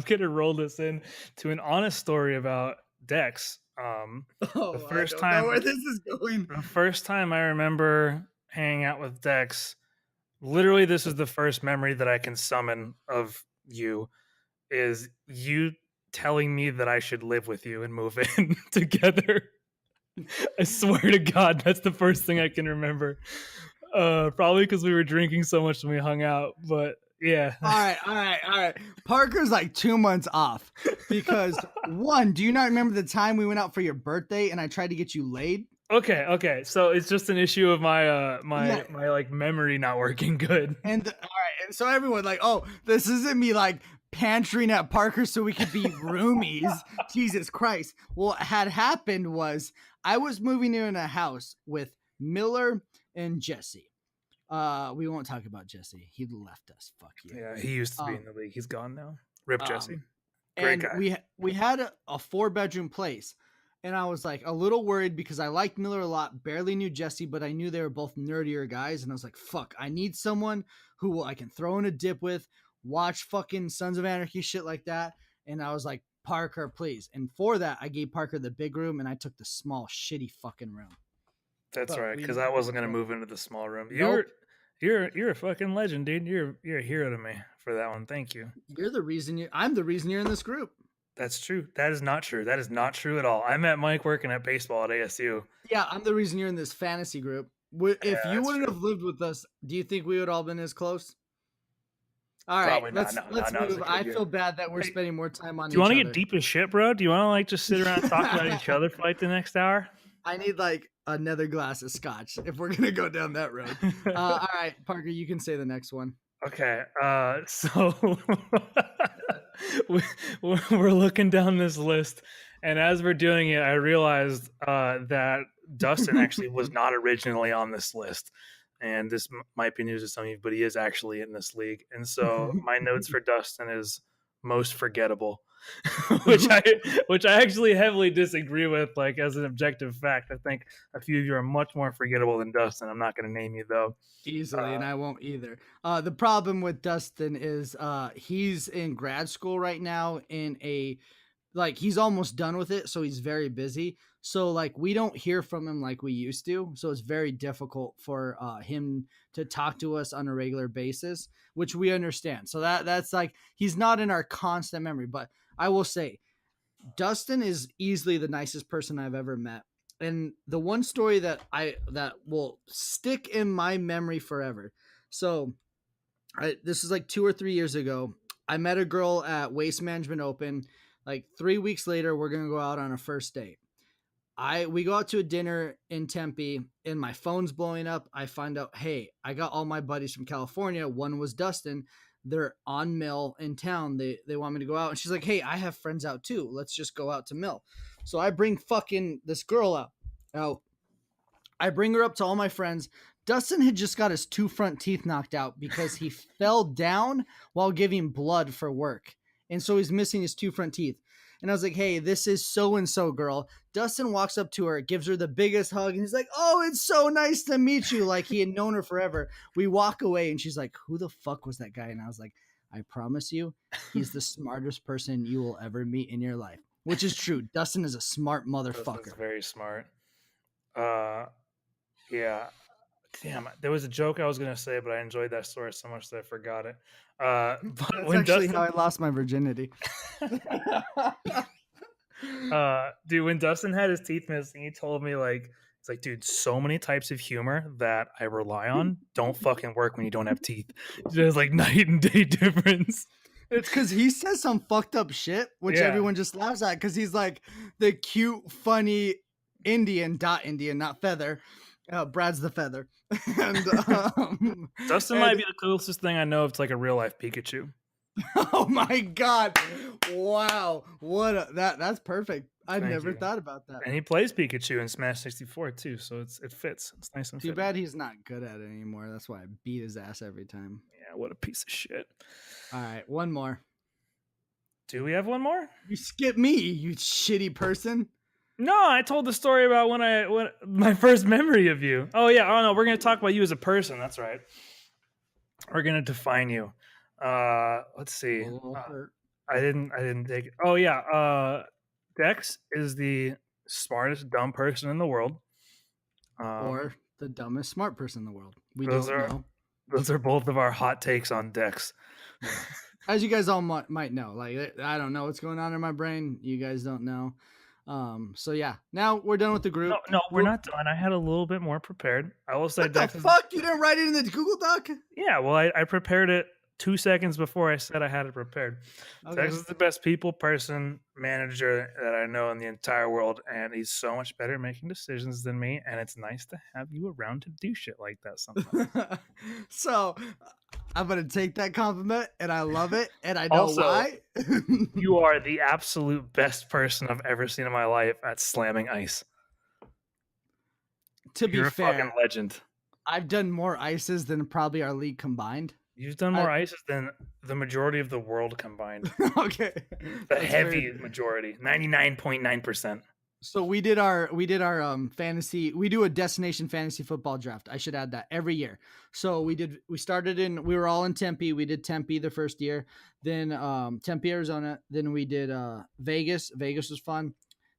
going to roll this in to an honest story about Dex. The first time, know where this is going. The first time I remember hanging out with Dex, literally this is the first memory that I can summon of you, is you telling me that I should live with you and move in together. I swear to God, that's the first thing I can remember. Probably because we were drinking so much when we hung out. But yeah. All right. Parker's like 2 months off because one, do you not remember the time we went out for your birthday and I tried to get you laid? Okay. So it's just an issue of my Yeah. my like memory not working good. And all right, and so everyone like, oh, this isn't me like pantering at Parker so we could be roomies. Jesus Christ. Well, what had happened was I was moving in a house with Miller and Jesse. We won't talk about Jesse. He left us. Fuck you. Yeah, he used to be in the league. He's gone now. Rip Jesse. Great And guy. we had a 4-bedroom place. And I was like a little worried because I liked Miller a lot, barely knew Jesse, but I knew they were both nerdier guys. And I was like, fuck, I need someone who I can throw in a dip with, watch fucking Sons of Anarchy shit like that. And I was like, Parker, please. And for that, I gave Parker the big room and I took the small, shitty fucking room. That's But right, we- because I wasn't gonna move into the small room. Nope. You're a fucking legend, dude. You're a hero to me for that one. Thank you. You're the reason I'm the reason you're in this group. That's true. That is not true. That is not true at all. I met Mike working at baseball at ASU. Yeah, I'm the reason you're in this fantasy group. If Yeah, you that's wouldn't true. have lived with us, do you think we would all been as close? All right, Probably not. let's No, it was move. a good I year. feel bad that we're Hey, spending more time on Do you want each to other. get deep as shit, bro? Do you want to like just sit around and talk about each other for like the next hour? I need like another glass of scotch if we're gonna go down that road. All right, Parker, you can say the next one. Okay, so we're looking down this list, and as we're doing it, I realized that Dustin actually was not originally on this list, and this might be news to some of you, but he is actually in this league. And so my notes for Dustin is most forgettable, which I actually heavily disagree with. Like as an objective fact, I think a few of you are much more forgettable than Dustin. I'm not going to name you though. Easily, and I won't either. The problem with Dustin is he's in grad school right now in a like he's almost done with it, so he's very busy. So like we don't hear from him like we used to. So it's very difficult for him to talk to us on a regular basis, which we understand. So that's like he's not in our constant memory. But I will say, Dustin is easily the nicest person I've ever met. And the one story that will stick in my memory forever. So this is like 2 or 3 years ago. I met a girl at Waste Management Open. Like 3 weeks later, we're gonna go out on a first date. We go out to a dinner in Tempe and my phone's blowing up. I find out, hey, I got all my buddies from California. One was Dustin. They're on Mill in town. They want me to go out. And she's like, hey, I have friends out too. Let's just go out to Mill. So I bring fucking this girl out. I bring her up to all my friends. Dustin had just got his 2 front teeth knocked out because he fell down while giving blood for work. And so he's missing his 2 front teeth. And I was like, hey, this is so-and-so girl. Dustin walks up to her, gives her the biggest hug, and he's like, oh, it's so nice to meet you. Like he had known her forever. We walk away, and she's like, who the fuck was that guy? And I was like, I promise you, he's the smartest person you will ever meet in your life. Which is true. Dustin is a smart motherfucker. Dustin's very smart. Yeah. Damn, there was a joke I was gonna say, but I enjoyed that story so much that I forgot it. But That's when actually Dustin, how I lost my virginity. dude, when Dustin had his teeth missing, he told me like, it's like, dude, so many types of humor that I rely on don't fucking work when you don't have teeth. There's like night and day difference. It's because he says some fucked up shit, which Yeah. everyone just laughs at because he's like the cute, funny Indian, not feather. Brad's the feather. And Dustin might be the closest thing I know of to like a real life Pikachu. oh my god. Wow. That's perfect. I Thank never you. thought about that. And he plays Pikachu in Smash 64 too, so it fits. It's nice and Too fitting. bad he's not good at it anymore. That's why I beat his ass every time. Yeah, what a piece of shit. All right, one more. Do we have one more? You skip me, you shitty person. No, I told the story about when my first memory of you. Oh yeah, oh no, we're gonna talk about you as a person. That's right. We're gonna define you. Let's see. A little hurt. I didn't take it. Oh yeah. Dex is the smartest dumb person in the world. Or the dumbest smart person in the world. We those don't are- know. Those are both of our hot takes on Dex. As you guys all might know, like I don't know what's going on in my brain. You guys don't know. So yeah, now we're done with the group. No, we're not done. I had a little bit more prepared. I will say, What the Dex is, fuck? You didn't write it in the Google Doc? yeah. Well, I prepared it 2 seconds before I said I had it prepared. Okay. Dex is the best people person manager that I know in the entire world, and he's so much better at making decisions than me. And it's nice to have you around to do shit like that sometimes. So I'm gonna take that compliment, and I love it, and I know Also, why. You are the absolute best person I've ever seen in my life at slamming ice. To be You're a fucking fair, legend. I've done more ices than probably our league combined. You've done more ices than the majority of the world combined. Okay, The heavy majority, 99.9%. So we did our fantasy. We do a destination fantasy football draft. I should add that every year. So we started we were all in Tempe. We did Tempe the first year, then Tempe, Arizona. Then we did Vegas. Vegas was fun.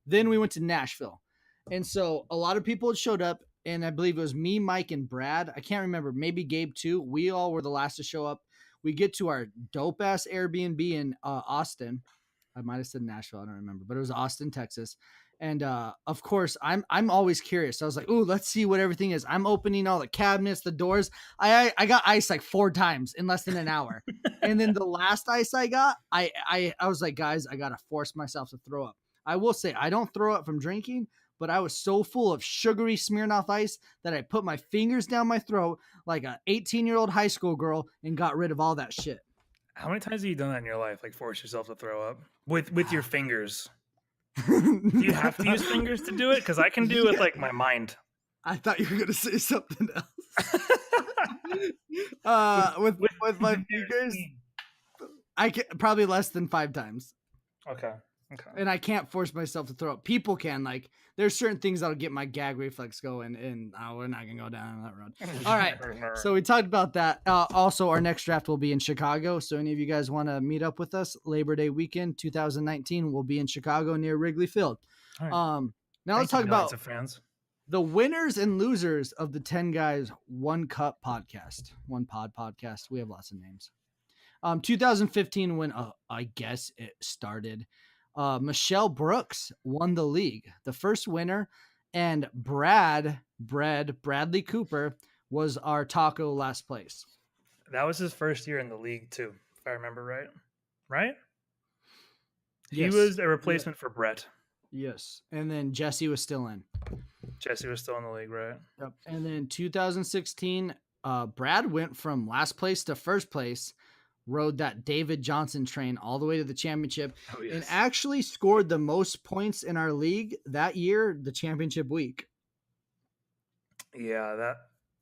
Then we went to Nashville, and so a lot of people had showed up, and I believe it was me, Mike, and Brad. I can't remember. Maybe Gabe too. We all were the last to show up. We get to our dope ass Airbnb in Austin. I might have said Nashville. I don't remember, but it was Austin, Texas. And of course, I'm always curious. I was like, "Ooh, let's see what everything is." I'm opening all the cabinets, the doors. I got ice like 4 times in less than an hour. And then the last ice I got, I was like, "Guys, I got to force myself to throw up." I will say I don't throw up from drinking, but I was so full of sugary Smirnoff ice that I put my fingers down my throat like a 18-year-old high school girl and got rid of all that shit. How many times have you done that in your life? Like force yourself to throw up with your fingers? Do you have to use fingers to do it? Because I can do it with like my mind. I thought you were gonna say something else. With my fingers, I can probably less than 5 times. Okay. And I can't force myself to throw up. People can. Like, there's certain things that'll get my gag reflex going, and we're not gonna go down that road. All right. So we talked about that. Also, our next draft will be in Chicago. So any of you guys want to meet up with us, Labor Day weekend 2019, we'll be in Chicago near Wrigley Field. Right. Now let's talk about fans. The winners and losers of the 10 Guys 1 Cup podcast, 1 pod podcast. We have lots of names. 2015 when I guess it started. Michelle Brooks won the league, the first winner, and Bradley Cooper was our taco last place. That was his first year in the league too, if I remember right. Right? Yes. He was a replacement for Brett. Yes, and then Jesse was still in. Jesse was still in the league, right? Yep. And then 2016, Brad went from last place to first place, rode that David Johnson train all the way to the championship, and actually scored the most points in our league that year, the championship week. Yeah,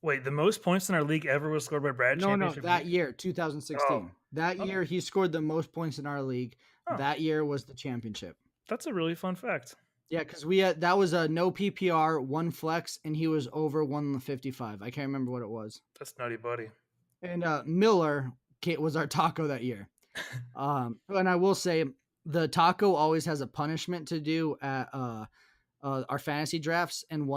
the most points in our league ever was scored by Brad. No, that year, 2016. Oh. That year, he scored the most points in our league. Oh. That year was the championship. That's a really fun fact. Yeah, because that was a no PPR, 1 flex, and he was over 155. I can't remember what it was. That's nutty, buddy. And Miller was our taco that year. And I will say the taco always has a punishment to do at our fantasy drafts, and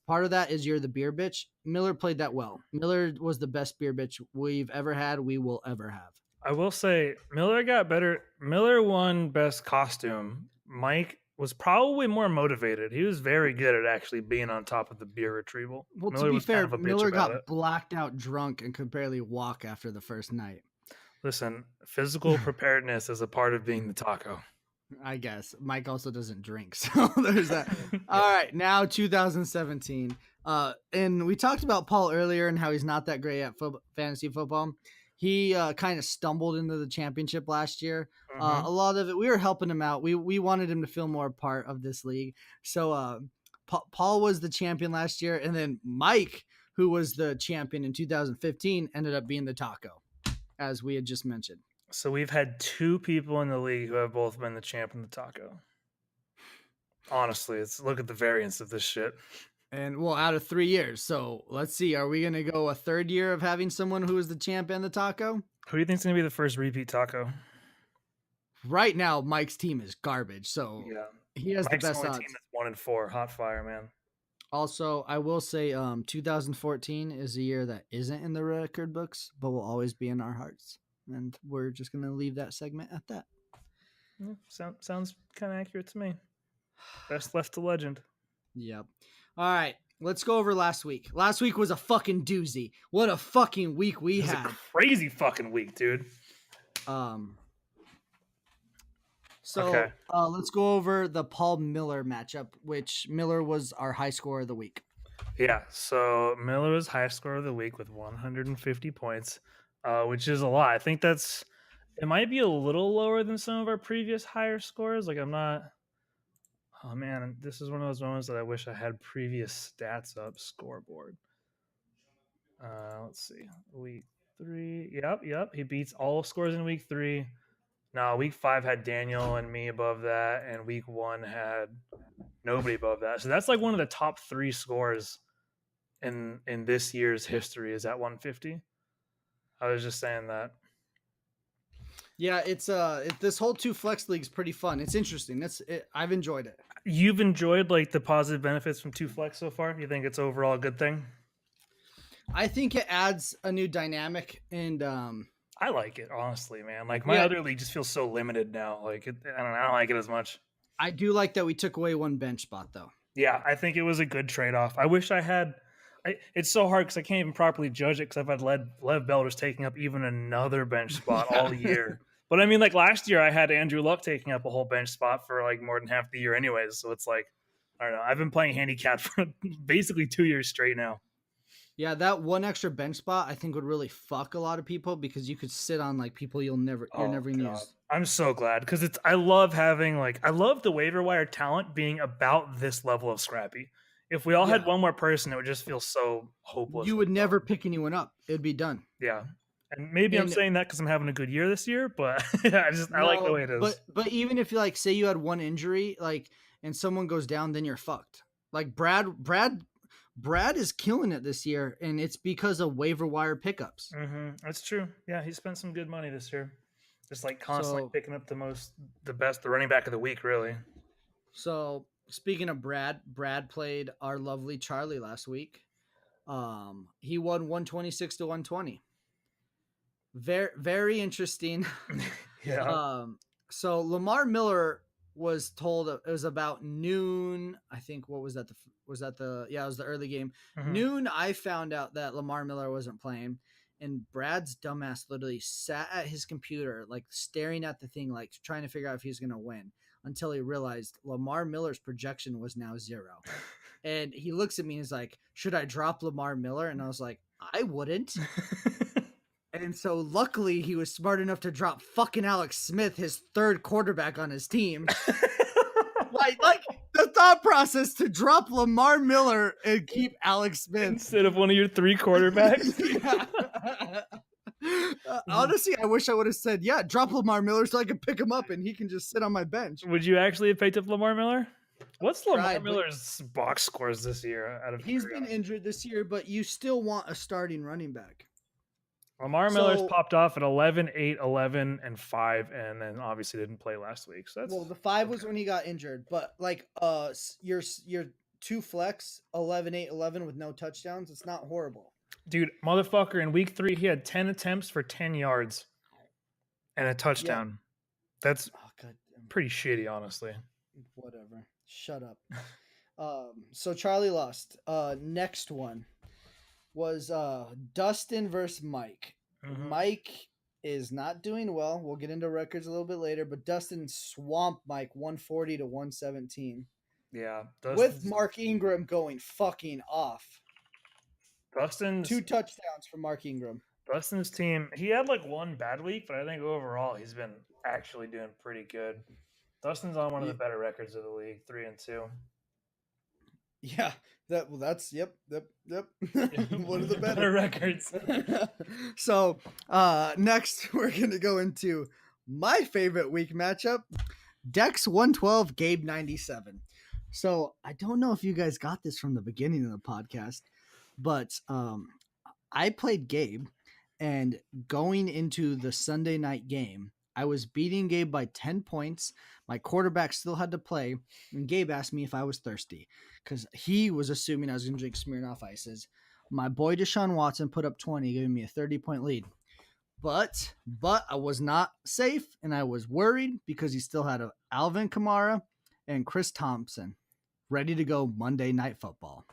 part of that is you're the beer bitch. Miller played that well. Miller was the best beer bitch we've ever had, we will ever have. I will say Miller got better. Miller won best costume. Mike was probably more motivated. He was very good at actually being on top of the beer retrieval. Well, Miller, to be fair, Miller got blacked out drunk and could barely walk after the first night. Listen, physical preparedness is a part of being the taco. I guess. Mike also doesn't drink, so there's that. All right, now 2017. And we talked about Paul earlier and how he's not that great at fantasy football. He kind of stumbled into the championship last year. A lot of it, we were helping him out. We wanted him to feel more part of this league. So Paul was the champion last year, and then Mike, who was the champion in 2015, ended up being the taco, as we had just mentioned. So we've had 2 people in the league who have both been the champ and the taco. Honestly, look at the variance of this shit. And well, out of 3 years. So let's see. Are we going to go a 3rd year of having someone who is the champ and the taco? Who do you think is going to be the first repeat taco? Right now, Mike's team is garbage. So yeah, he has Mike's the best odds. Team is 1-4. Hot fire, man. Also, I will say 2014 is a year that isn't in the record books, but will always be in our hearts. And we're just going to leave that segment at that. Yeah, sounds kind of accurate to me. Best left to legend. Yep. All right. Let's go over last week. Last week was a fucking doozy. What a fucking week we It was had. a crazy fucking week, dude. So let's go over the Paul Miller matchup, which Miller was our high scorer of the week. Yeah, so Miller was high scorer of the week with 150 points, which is a lot. I think it might be a little lower than some of our previous higher scores. Like I'm not. Oh man, this is one of those moments that I wish I had previous stats up scoreboard. Let's see, week 3. Yep. He beats all scores in week 3. Now week 5 had Daniel and me above that, and week 1 had nobody above that. So that's like one of the top 3 scores in this year's history is at 150. I was just saying that. Yeah, it's this whole 2 flex league is pretty fun. It's interesting. I've enjoyed it. You've enjoyed like the positive benefits from 2 flex so far? You think it's overall a good thing? I think it adds a new dynamic, and I like it, honestly, man. Like my other league just feels so limited now. Like I don't like it as much. I do like that we took away 1 bench spot though. Yeah, I think it was a good trade-off. I wish I had. It's so hard because I can't even properly judge it because I've had Lev Bell just taking up even another bench spot all year. But I mean, like last year, I had Andrew Luck taking up a whole bench spot for like more than half the year, anyways. So it's like, I don't know. I've been playing handicap for basically 2 years straight now. Yeah, that 1 extra bench spot I think would really fuck a lot of people because you could sit on like people you're never gonna use. I'm so glad because I love the waiver wire talent being about this level of scrappy. If we all had one more person, it would just feel so hopeless. You would never pick anyone up. It'd be done. Yeah. And maybe I'm saying that because I'm having a good year this year, but I like the way it is. But even if you like say you had 1 injury, like and someone goes down, then you're fucked. Like Brad is killing it this year, and it's because of waiver wire pickups. Mm-hmm. That's true. Yeah, he spent some good money this year. Just like constantly picking up the running back of the week, really. So speaking of Brad played our lovely Charlie last week. He won 126 to 120. Very, very interesting. Yeah. So Lamar Miller was told it was about noon. I think it was the early game. Mm-hmm. Noon, I found out that Lamar Miller wasn't playing, and Brad's dumbass literally sat at his computer, like staring at the thing, like trying to figure out if he was going to win until he realized Lamar Miller's projection was now 0. And he looks at me and he's like, should I drop Lamar Miller? And I was like, I wouldn't. And so luckily he was smart enough to drop fucking Alex Smith, his 3rd quarterback on his team. like the thought process to drop Lamar Miller and keep Alex Smith instead of one of your 3 quarterbacks. Honestly, I wish I would have said, yeah, drop Lamar Miller so I can pick him up and he can just sit on my bench. Would you actually have picked up Lamar Miller? What's Lamar Miller's box scores this year? He's been injured this year, but you still want a starting running back. Lamar Miller's popped off at 11, 8, 11, and 5, and then obviously didn't play last week. So that's the 5 was when he got injured, but like your 2 flex 11, 8, 11 with no touchdowns, it's not horrible. Dude, motherfucker, in week 3 he had 10 attempts for 10 yards and a touchdown. Yeah. That's pretty shitty, honestly. Whatever. Shut up. So Charlie lost. Next one was Dustin versus Mike. Mm-hmm. Mike is not doing well. We'll get into records a little bit later, but Dustin swamped Mike 140 to 117. Yeah. With Mark Ingram going fucking off. Dustin's 2 touchdowns from Mark Ingram. Dustin's team, he had like 1 bad week, but I think overall he's been actually doing pretty good. Dustin's on one of the better records of the league, 3-2. Yeah, that's yep. One of the better records. So next we're gonna go into my favorite week matchup: Dex 112, Gabe 97. So I don't know if you guys got this from the beginning of the podcast, but I played Gabe, and going into the Sunday night game, I was beating Gabe by 10 points. My quarterback still had to play, and Gabe asked me if I was thirsty because he was assuming I was going to drink Smirnoff Ices. My boy Deshaun Watson put up 20, giving me a 30-point lead. But I was not safe, and I was worried because he still had Alvin Kamara and Chris Thompson, ready to go Monday Night Football.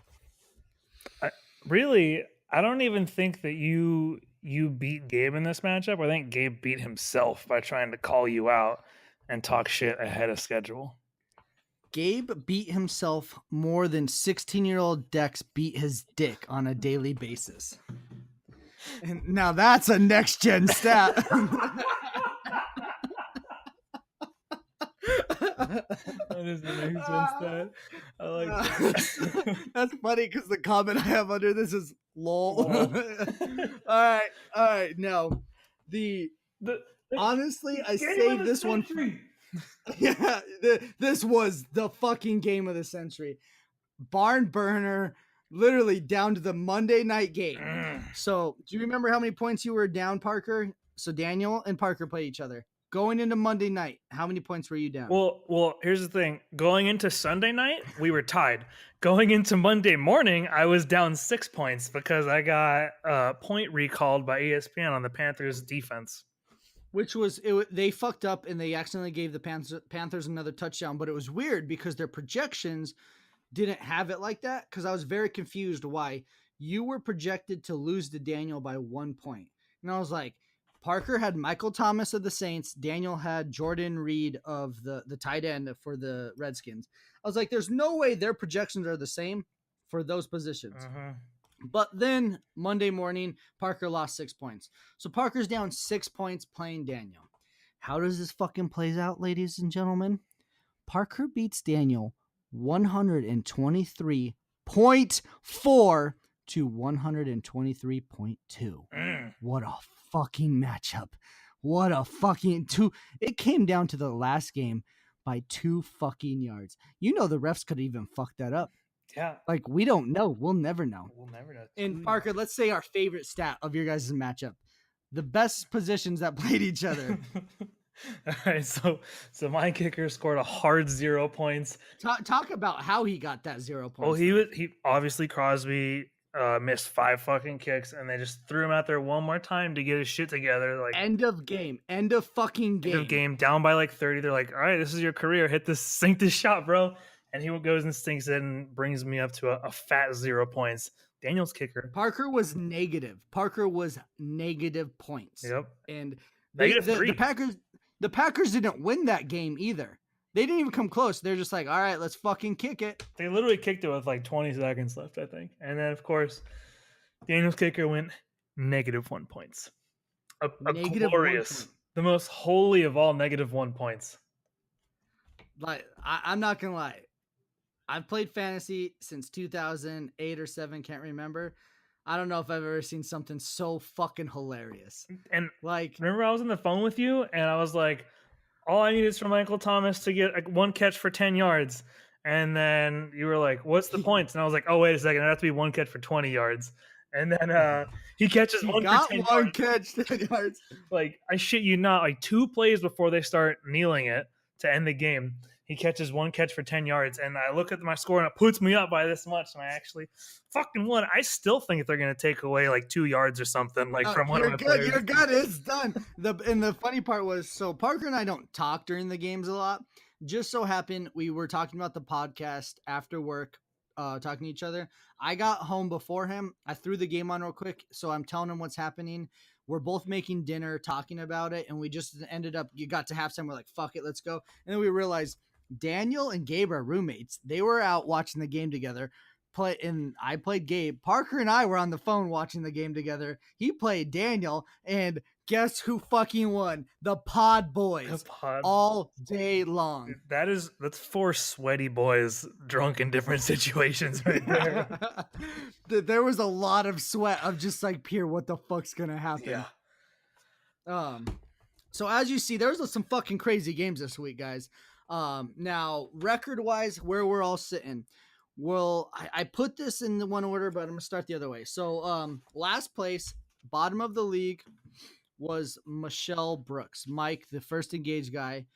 Really, I don't even think that you beat Gabe in this matchup. I think Gabe beat himself by trying to call you out and talk shit ahead of schedule. Gabe beat himself more than 16-year-old Dex beat his dick on a daily basis. And now that's a next gen stat. That is the next gen stat. I like that. That's funny because the comment I have under this is lol. Lol. All right. Now, honestly, I saved this one. Yeah, this was the fucking game of the century. Barn burner, literally down to the Monday night game. So, do you remember how many points you were down, Parker? So Daniel and Parker played each other. Going into Monday night, how many points were you down? Well, here's the thing. Going into Sunday night, we were tied. Going into Monday morning, I was down 6 points because I got a point recalled by ESPN on the Panthers defense. Which was, they fucked up and they accidentally gave the Panthers another touchdown. But it was weird because their projections didn't have it like that. Because I was very confused why you were projected to lose to Daniel by 1 point. And I was like, Parker had Michael Thomas of the Saints. Daniel had Jordan Reed of the tight end for the Redskins. I was like, there's no way their projections are the same for those positions. But then Monday morning, Parker lost 6 points. So Parker's down 6 points playing Daniel. How does this fucking plays out, ladies and gentlemen? Parker beats Daniel 123.4 to 123.2. What a fucking matchup. What a fucking two. It came down to the last game by 2 fucking yards. You know the refs could even fuck that up. Yeah. Like, we don't know. We'll never know. We'll never know. And Parker, let's say our favorite stat of your guys' matchup. The best positions that played each other. All right, so my kicker scored a hard 0 points. Talk about how he got that 0 points. Well, he obviously Crosby missed 5 fucking kicks, and they just threw him out there one more time to get his shit together. Like end of fucking game. End of game, down by like 30. They're like, all right, this is your career. Sink this shot, bro. And he goes and stinks it and brings me up to a fat 0 points. Daniel's kicker. Parker was negative points. Yep. And the Packers didn't win that game either. They didn't even come close. They're just like, all right, let's fucking kick it. They literally kicked it with like 20 seconds left, I think. And then, of course, Daniel's kicker went -1 points. A glorious, the most holy of all -1 points. Like, I'm not going to lie. I've played fantasy since 2008 or 7, can't remember. I don't know if I've ever seen something so fucking hilarious. And like, remember I was on the phone with you and I was like, all I need is for Michael Thomas to get like 1 catch for 10 yards. And then you were like, what's the points? And I was like, oh, wait a second. It has to be 1 catch for 20 yards. And then he catches one for 10 yards. One catch, 10 yards. Like, I shit you not, like 2 plays before they start kneeling it to end the game, he catches 1 catch for 10 yards. And I look at my score and it puts me up by this much. And I actually fucking won. I still think they're going to take away like 2 yards or something from one of my players. You're good. It's done. And the funny part was, so Parker and I don't talk during the games a lot. Just so happened we were talking about the podcast after work, talking to each other. I got home before him. I threw the game on real quick. So I'm telling him what's happening. We're both making dinner, talking about it. And we just ended up, you got to halftime. We're like, fuck it, let's go. And then we realized Daniel and Gabe are roommates. They were out watching the game together. And I played Gabe. Parker and I were on the phone watching the game together. He played Daniel, and guess who fucking won? The Pod Boys. All day long. That's 4 sweaty boys drunk in different situations right there. There was a lot of sweat of just like pure what the fuck's gonna happen. Yeah. So as you see, there's some fucking crazy games this week, guys. Now, record-wise, where we're all sitting. Well, I put this in the one order, but I'm going to start the other way. So, last place, bottom of the league, was Michelle Brooks. Mike, the first engaged guy,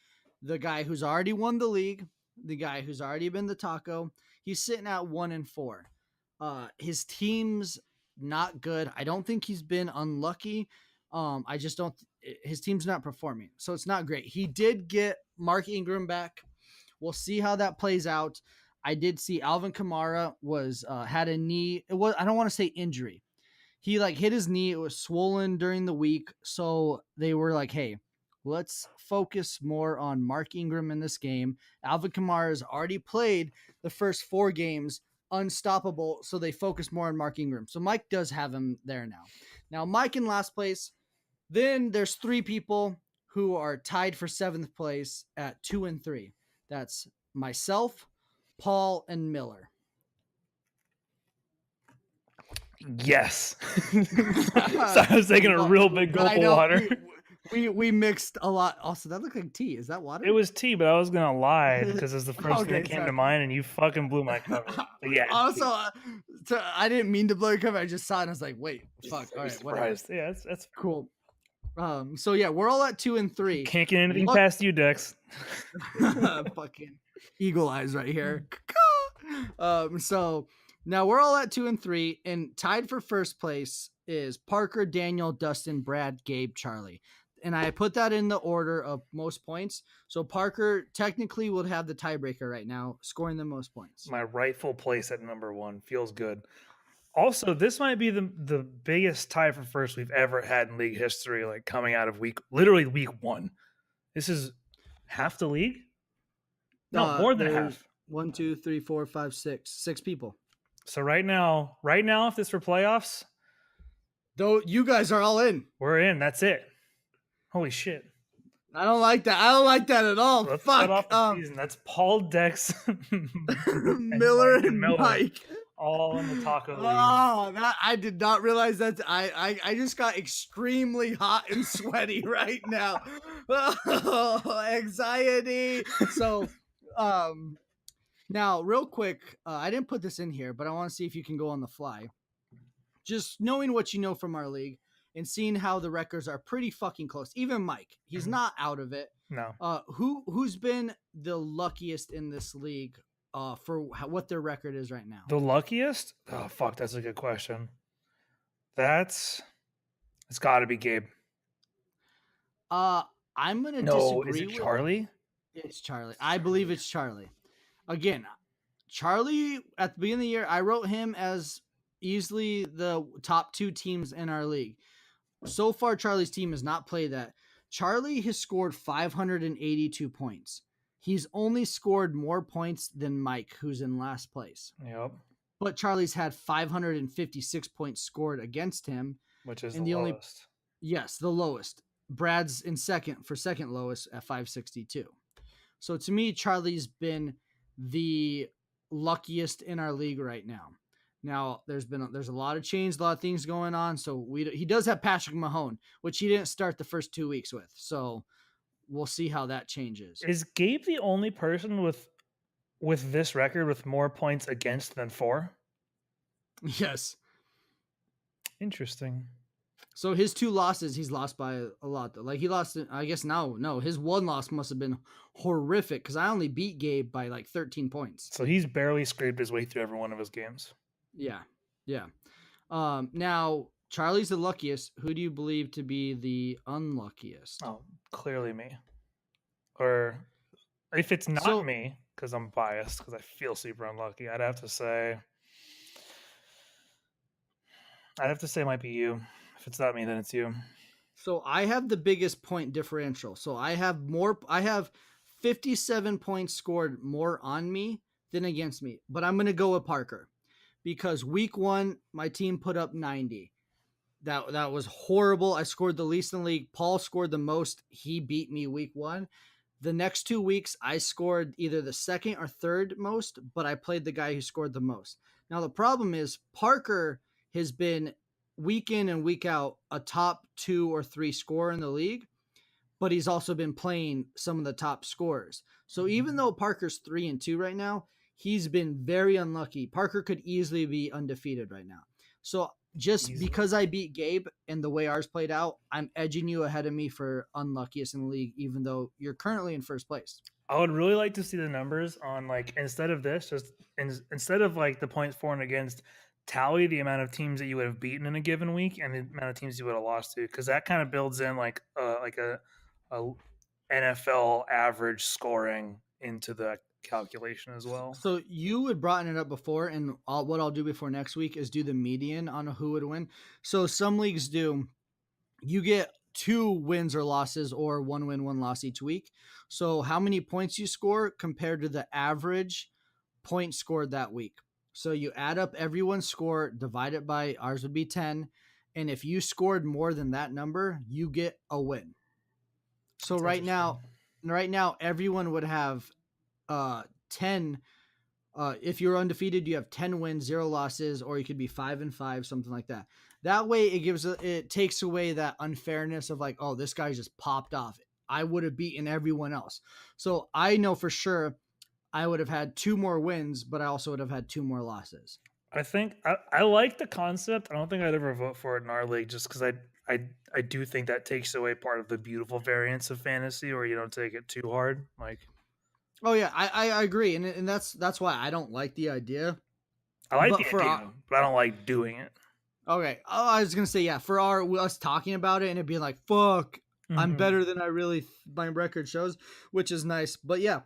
the guy who's already won the league, the guy who's already been the taco. He's sitting at 1-4. His team's not good. I don't think he's been unlucky. I just don't. His team's not performing, so it's not great. He did get Mark Ingram back, we'll see how that plays out. I did see Alvin Kamara was had a knee. It was, I don't want to say injury. He like hit his knee. It was swollen during the week. So they were like, hey, let's focus more on Mark Ingram in this game. Alvin Kamara has already played the first 4 games unstoppable. So they focus more on Mark Ingram. So Mike does have him there now. Now, Mike in last place. Then there's 3 people who are tied for 7th place at 2 and 3. That's myself, Paul, and Miller. Yes. So I was taking a real big gulp of water. We mixed a lot. Also, that looked like tea. Is that water? It was tea, but I was gonna lie because it's the first thing that came to mind, and you fucking blew my cover. But yeah. Also, I didn't mean to blow your cover. I just saw it and I was like, wait, fuck. All right, whatever. Yeah, that's cool. So yeah, we're all at 2 and 3. Can't get anything past you, Dex. Fucking eagle eyes right here. So now we're all at 2 and 3, and tied for first place is Parker, Daniel, Dustin, Brad, Gabe, Charlie. And I put that in the order of most points. So Parker technically would have the tiebreaker right now, scoring the most points. My rightful place at number 1 feels good. Also, this might be the biggest tie for first we've ever had in league history, like coming out of literally week 1. This is half the league? No, more than half. 1, 2, 3, 4, 5, 6. 6 people. So right now, if this were playoffs, though, you guys are all in. We're in. That's it. Holy shit. I don't like that. I don't like that at all. Let's Fuck. Start off the season. That's Paul, Dex, Miller, and Mike. All in the taco league. Oh, I did not realize that. I just got extremely hot and sweaty right now. Oh, anxiety. So, now real quick, I didn't put this in here, but I want to see if you can go on the fly. Just knowing what you know from our league and seeing how the records are pretty fucking close. Even Mike, he's not out of it. No. Who's been the luckiest in this league? For what their record is right now. The luckiest? Oh, fuck, that's a good question. It's got to be Gabe. I'm going to disagree. Is it Charlie? It's Charlie. I believe it's Charlie. Again, Charlie, at the beginning of the year, I wrote him as easily the top 2 teams in our league. So far, Charlie's team has not played that. Charlie has scored 582 points. He's only scored more points than Mike, who's in last place. Yep. But Charlie's had 556 points scored against him. Which is the lowest. Yes, the lowest. Brad's in second lowest at 562. So to me, Charlie's been the luckiest in our league right now. Now, there's a lot of change, a lot of things going on. So he does have Patrick Mahone, which he didn't start the first 2 weeks with. So we'll see how that changes. Is Gabe the only person with this record with more points against than for? Yes. Interesting. So his 2 losses, he's lost by a lot. Like he lost, I guess no, his 1 loss must have been horrific because I only beat Gabe by like 13 points. So he's barely scraped his way through every one of his games. Yeah. Now, Charlie's the luckiest. Who do you believe to be the unluckiest? Oh, clearly me. Or if it's not me, because I'm biased, because I feel super unlucky, I'd have to say it might be you. If it's not me, then it's you. So I have the biggest point differential. So I have 57 points scored more on me than against me. But I'm going to go with Parker because week 1, my team put up 90. That was horrible. I scored the least in the league. Paul scored the most. He beat me week 1. The next 2 weeks, I scored either the second or third most, but I played the guy who scored the most. Now, the problem is Parker has been week in and week out a top 2 or 3 scorer in the league, but he's also been playing some of the top scorers. So even though Parker's 3-2 right now, he's been very unlucky. Parker could easily be undefeated right now. So just because I beat Gabe and the way ours played out, I'm edging you ahead of me for unluckiest in the league, even though you're currently in first place. I would really like to see the numbers on instead of this, instead of the points for and against, tally the amount of teams that you would have beaten in a given week and the amount of teams you would have lost to, because that kind of builds in a NFL average scoring into the calculation as well. So you had brought it up before, and what I'll do before next week is do the median on who would win. So some leagues do. You get 2 wins or losses, or 1 win, 1 loss each week. So how many points you score compared to the average points scored that week. So you add up everyone's score, divide it by, ours would be 10, and if you scored more than that number, you get a win. So That's right now everyone would have 10. If you're undefeated, you have 10 wins, 0 losses, or you could be 5-5, something like that. That way it takes away that unfairness of like, oh, this guy just popped off. I would have beaten everyone else. So I know for sure I would have had 2 more wins, but I also would have had 2 more losses. I think I like the concept. I don't think I'd ever vote for it in our league just because I do think that takes away part of the beautiful variance of fantasy, or you don't take it too hard. Like, Oh yeah, I agree, and that's why I don't like the idea. I like But the for idea, but I don't like doing it. Okay, I was gonna say, yeah, for us talking about it and it being like, fuck, I'm better than I really my record shows, which is nice. But yeah,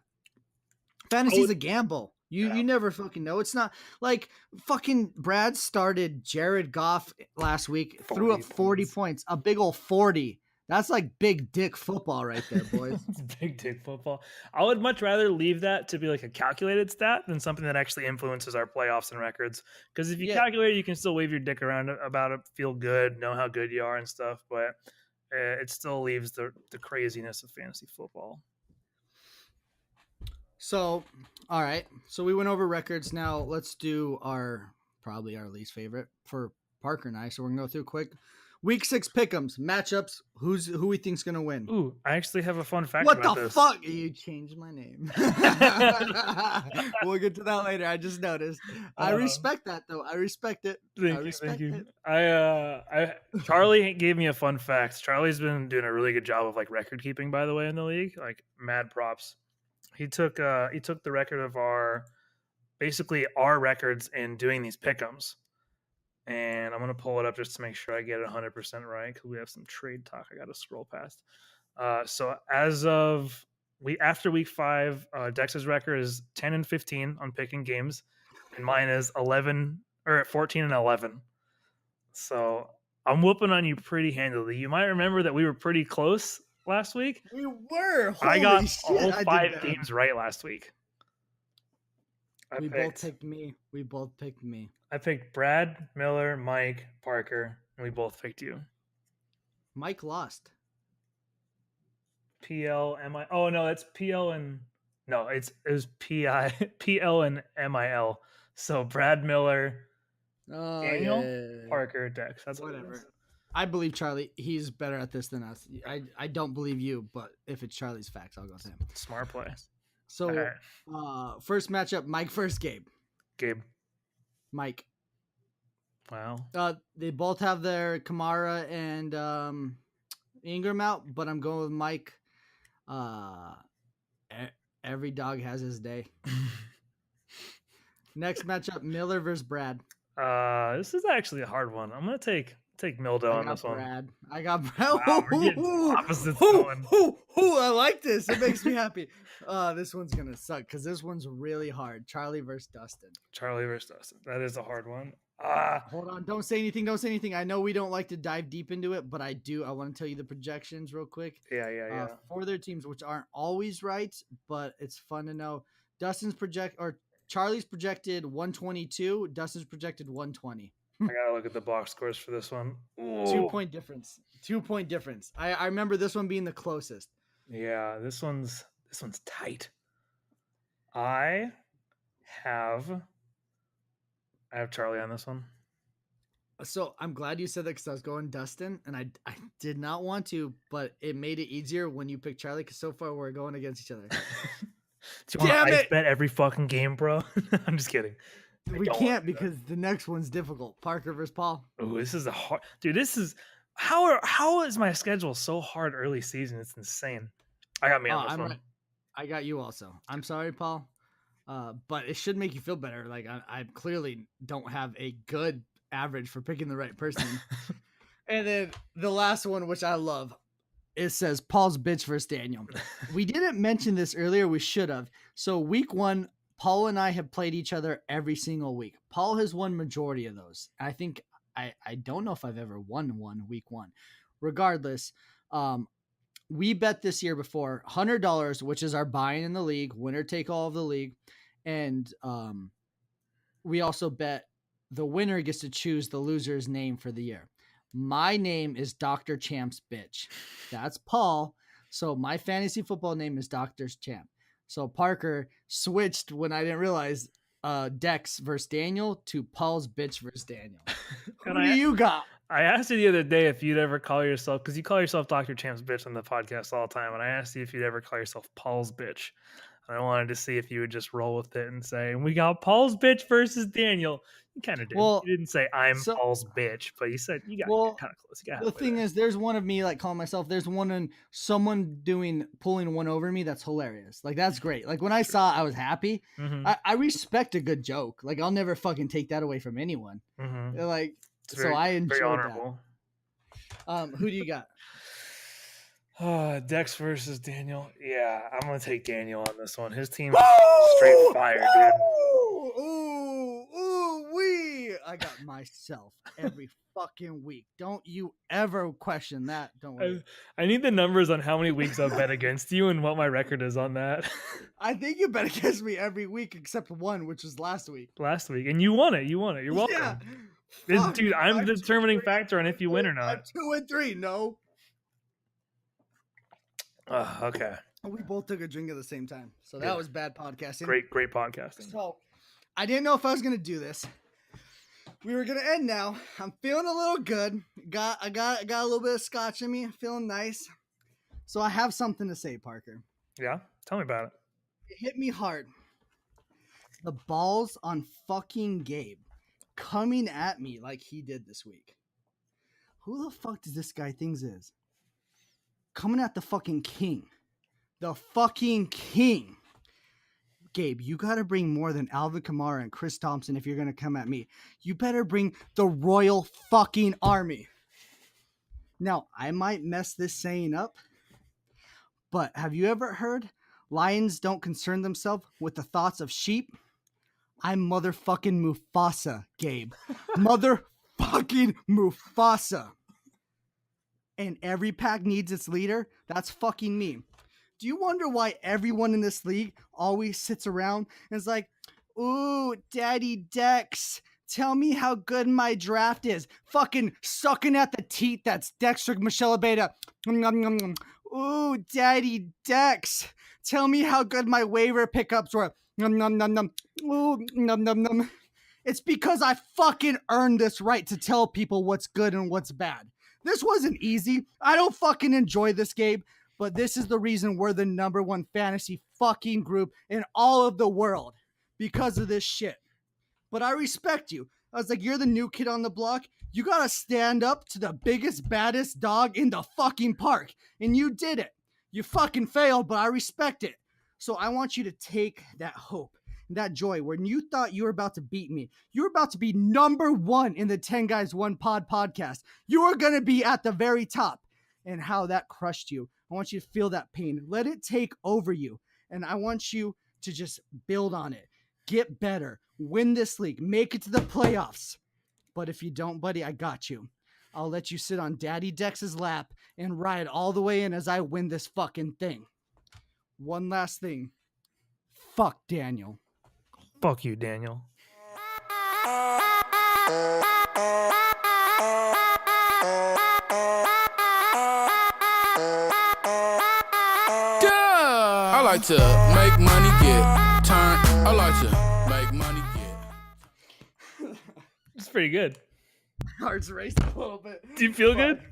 fantasy's a gamble. You never fucking know. It's not like fucking Brad started Jared Goff last week, threw up 40 points, a big old 40. That's like big dick football right there, boys. It's big dick football. I would much rather leave that to be like a calculated stat than something that actually influences our playoffs and records. Because if you calculate it, you can still wave your dick around about it, feel good, know how good you are and stuff. But it still leaves the craziness of fantasy football. So, all right. So we went over records. Now let's do probably our least favorite for Parker and I. So we're gonna go through quick. Week 6 pick'ems, matchups. Who we think's gonna win? Ooh, I actually have a fun fact what about the this. fuck? You changed my name. We'll get to that later. I just noticed. I respect that though. I respect it. Thank you. Charlie gave me a fun fact. Charlie's been doing a really good job of like record keeping, by the way, in the league. Like, mad props. He took the record of our records in doing these pick'ems. And I'm going to pull it up just to make sure I get it 100% right, because we have some trade talk I got to scroll past. So as of after week 5, Dex's record is 10-15 on picking games, and mine is 14-11. So I'm whooping on you pretty handily. You might remember that we were pretty close last week. We were. I got all 5 games right last week. We both picked me. I picked Brad, Miller, Mike, Parker, and we both picked you. Mike lost. PL-MI. Oh no, that's PL and no, it was PL and MIL. So Brad, Miller, Daniel, Parker, Dex. That's whatever. I believe Charlie. He's better at this than us. I don't believe you, but if it's Charlie's facts, I'll go to him. Smart play. So, first matchup, Mike first, Gabe. Mike. Wow. They both have their Kamara and Ingram out, but I'm going with Mike. Every dog has his day. Next matchup, Miller versus Brad. This is actually a hard one. I'm gonna take Mildo on this one. I got Brad. Wow, we're getting opposites going. I like this. It makes me happy. This one's gonna suck because this one's really hard. Charlie versus Dustin. That is a hard one. Hold on. Don't say anything. I know we don't like to dive deep into it, but I do. I want to tell you the projections real quick. Yeah. For their teams, which aren't always right, but it's fun to know. Charlie's projected 122. Dustin's projected 120. I gotta look at the box scores for this one. Ooh. 2-point difference. 2-point difference. I remember this one being the closest. Yeah, this one's tight. I have Charlie on this one. So I'm glad you said that because I was going Dustin, and I did not want to, but it made it easier when you picked Charlie because so far we're going against each other. Do you want to ice bet every fucking game, bro? I'm just kidding. We can't because the next one's difficult. Parker versus Paul. Oh, this is a hard dude. This is how is my schedule so hard early season? It's insane. I got me on this one. Right. I got you also. I'm sorry, Paul. But it should make you feel better. Like I clearly don't have a good average for picking the right person. And then the last one, which I love, it says Paul's bitch versus Daniel. We didn't mention this earlier. We should have. So week 1, Paul and I have played each other every single week. Paul has won majority of those. I think I don't know if I've ever won one week 1. Regardless, we bet this year before $100, which is our buy-in in the league, winner take all of the league, and we also bet the winner gets to choose the loser's name for the year. My name is Dr. Champ's bitch. That's Paul. So my fantasy football name is Dr. Champ. So Parker switched when I didn't realize Dex versus Daniel to Paul's bitch versus Daniel. Who do you got? I asked you the other day if you'd ever call yourself, because you call yourself Dr. Champ's bitch on the podcast all the time, and I asked you if you'd ever call yourself Paul's bitch. And I wanted to see if you would just roll with it and say, we got Paul's bitch versus Daniel. You kind of did. Well, you didn't say I'm Paul's bitch, but you said you got kind of close. The thing is, there's one of me like calling myself. There's one in someone pulling one over me. That's hilarious. Like that's great. Like when I saw it, I was happy. Mm-hmm. I respect a good joke. Like I'll never fucking take that away from anyone. Mm-hmm. Like it's very, I enjoyed very honorable. That. Who do you got? Dex versus Daniel. Yeah, I'm gonna take Daniel on this one. His team is straight fire, dude. I got myself every fucking week. Don't you ever question that. Don't worry. I need the numbers on how many weeks I've bet against you and what my record is on that. I think you bet against me every week except one, which was last week. And you won it. You're welcome. Yeah. Dude, I'm the determining factor on if you win or not. 2 and 3. No. Okay. We both took a drink at the same time, so that was bad podcasting. Great podcasting. So I didn't know if I was gonna do this. We were gonna end now. I'm feeling a little good. I got a little bit of scotch in me. I'm feeling nice. So I have something to say, Parker. Yeah, tell me about it. It hit me hard. The balls on fucking Gabe coming at me like he did this week. Who the fuck does this guy think is? Coming at the fucking king. The fucking king. Gabe, you got to bring more than Alvin Kamara and Chris Thompson if you're going to come at me. You better bring the royal fucking army. Now, I might mess this saying up, but have you ever heard lions don't concern themselves with the thoughts of sheep? I'm motherfucking Mufasa, Gabe. Motherfucking Mufasa. And every pack needs its leader. That's fucking me. Do you wonder why everyone in this league always sits around and is like, ooh, Daddy Dex, tell me how good my draft is. Fucking sucking at the teat. That's Dextric Michelle Beta. Ooh, Daddy Dex, tell me how good my waiver pickups were. Ooh, It's because I fucking earned this right to tell people what's good and what's bad. This wasn't easy. I don't fucking enjoy this game. But this is the reason we're the #1 fantasy fucking group in all of the world. Because of this shit. But I respect you. I was like, you're the new kid on the block. You gotta stand up to the biggest, baddest dog in the fucking park. And you did it. You fucking failed, but I respect it. So I want you to take that hope, that joy. When you thought you were about to beat me, you were about to be #1 in the 10 Guys 1 Pod podcast. You were gonna be at the very top. And how that crushed you. I want you to feel that pain. Let it take over you. And I want you to just build on it. Get better. Win this league. Make it to the playoffs. But if you don't, buddy, I got you. I'll let you sit on Daddy Dex's lap and ride all the way in as I win this fucking thing. One last thing. Fuck Daniel. Fuck you, Daniel. I like to make money get turned. I like to make money get. It's pretty good. My heart's racing a little bit. Do you feel good?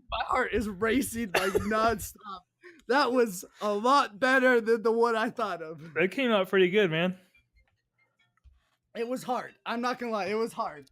My heart is racing like nonstop. That was a lot better than the one I thought of. That came out pretty good, man. It was hard. I'm not gonna lie. It was hard.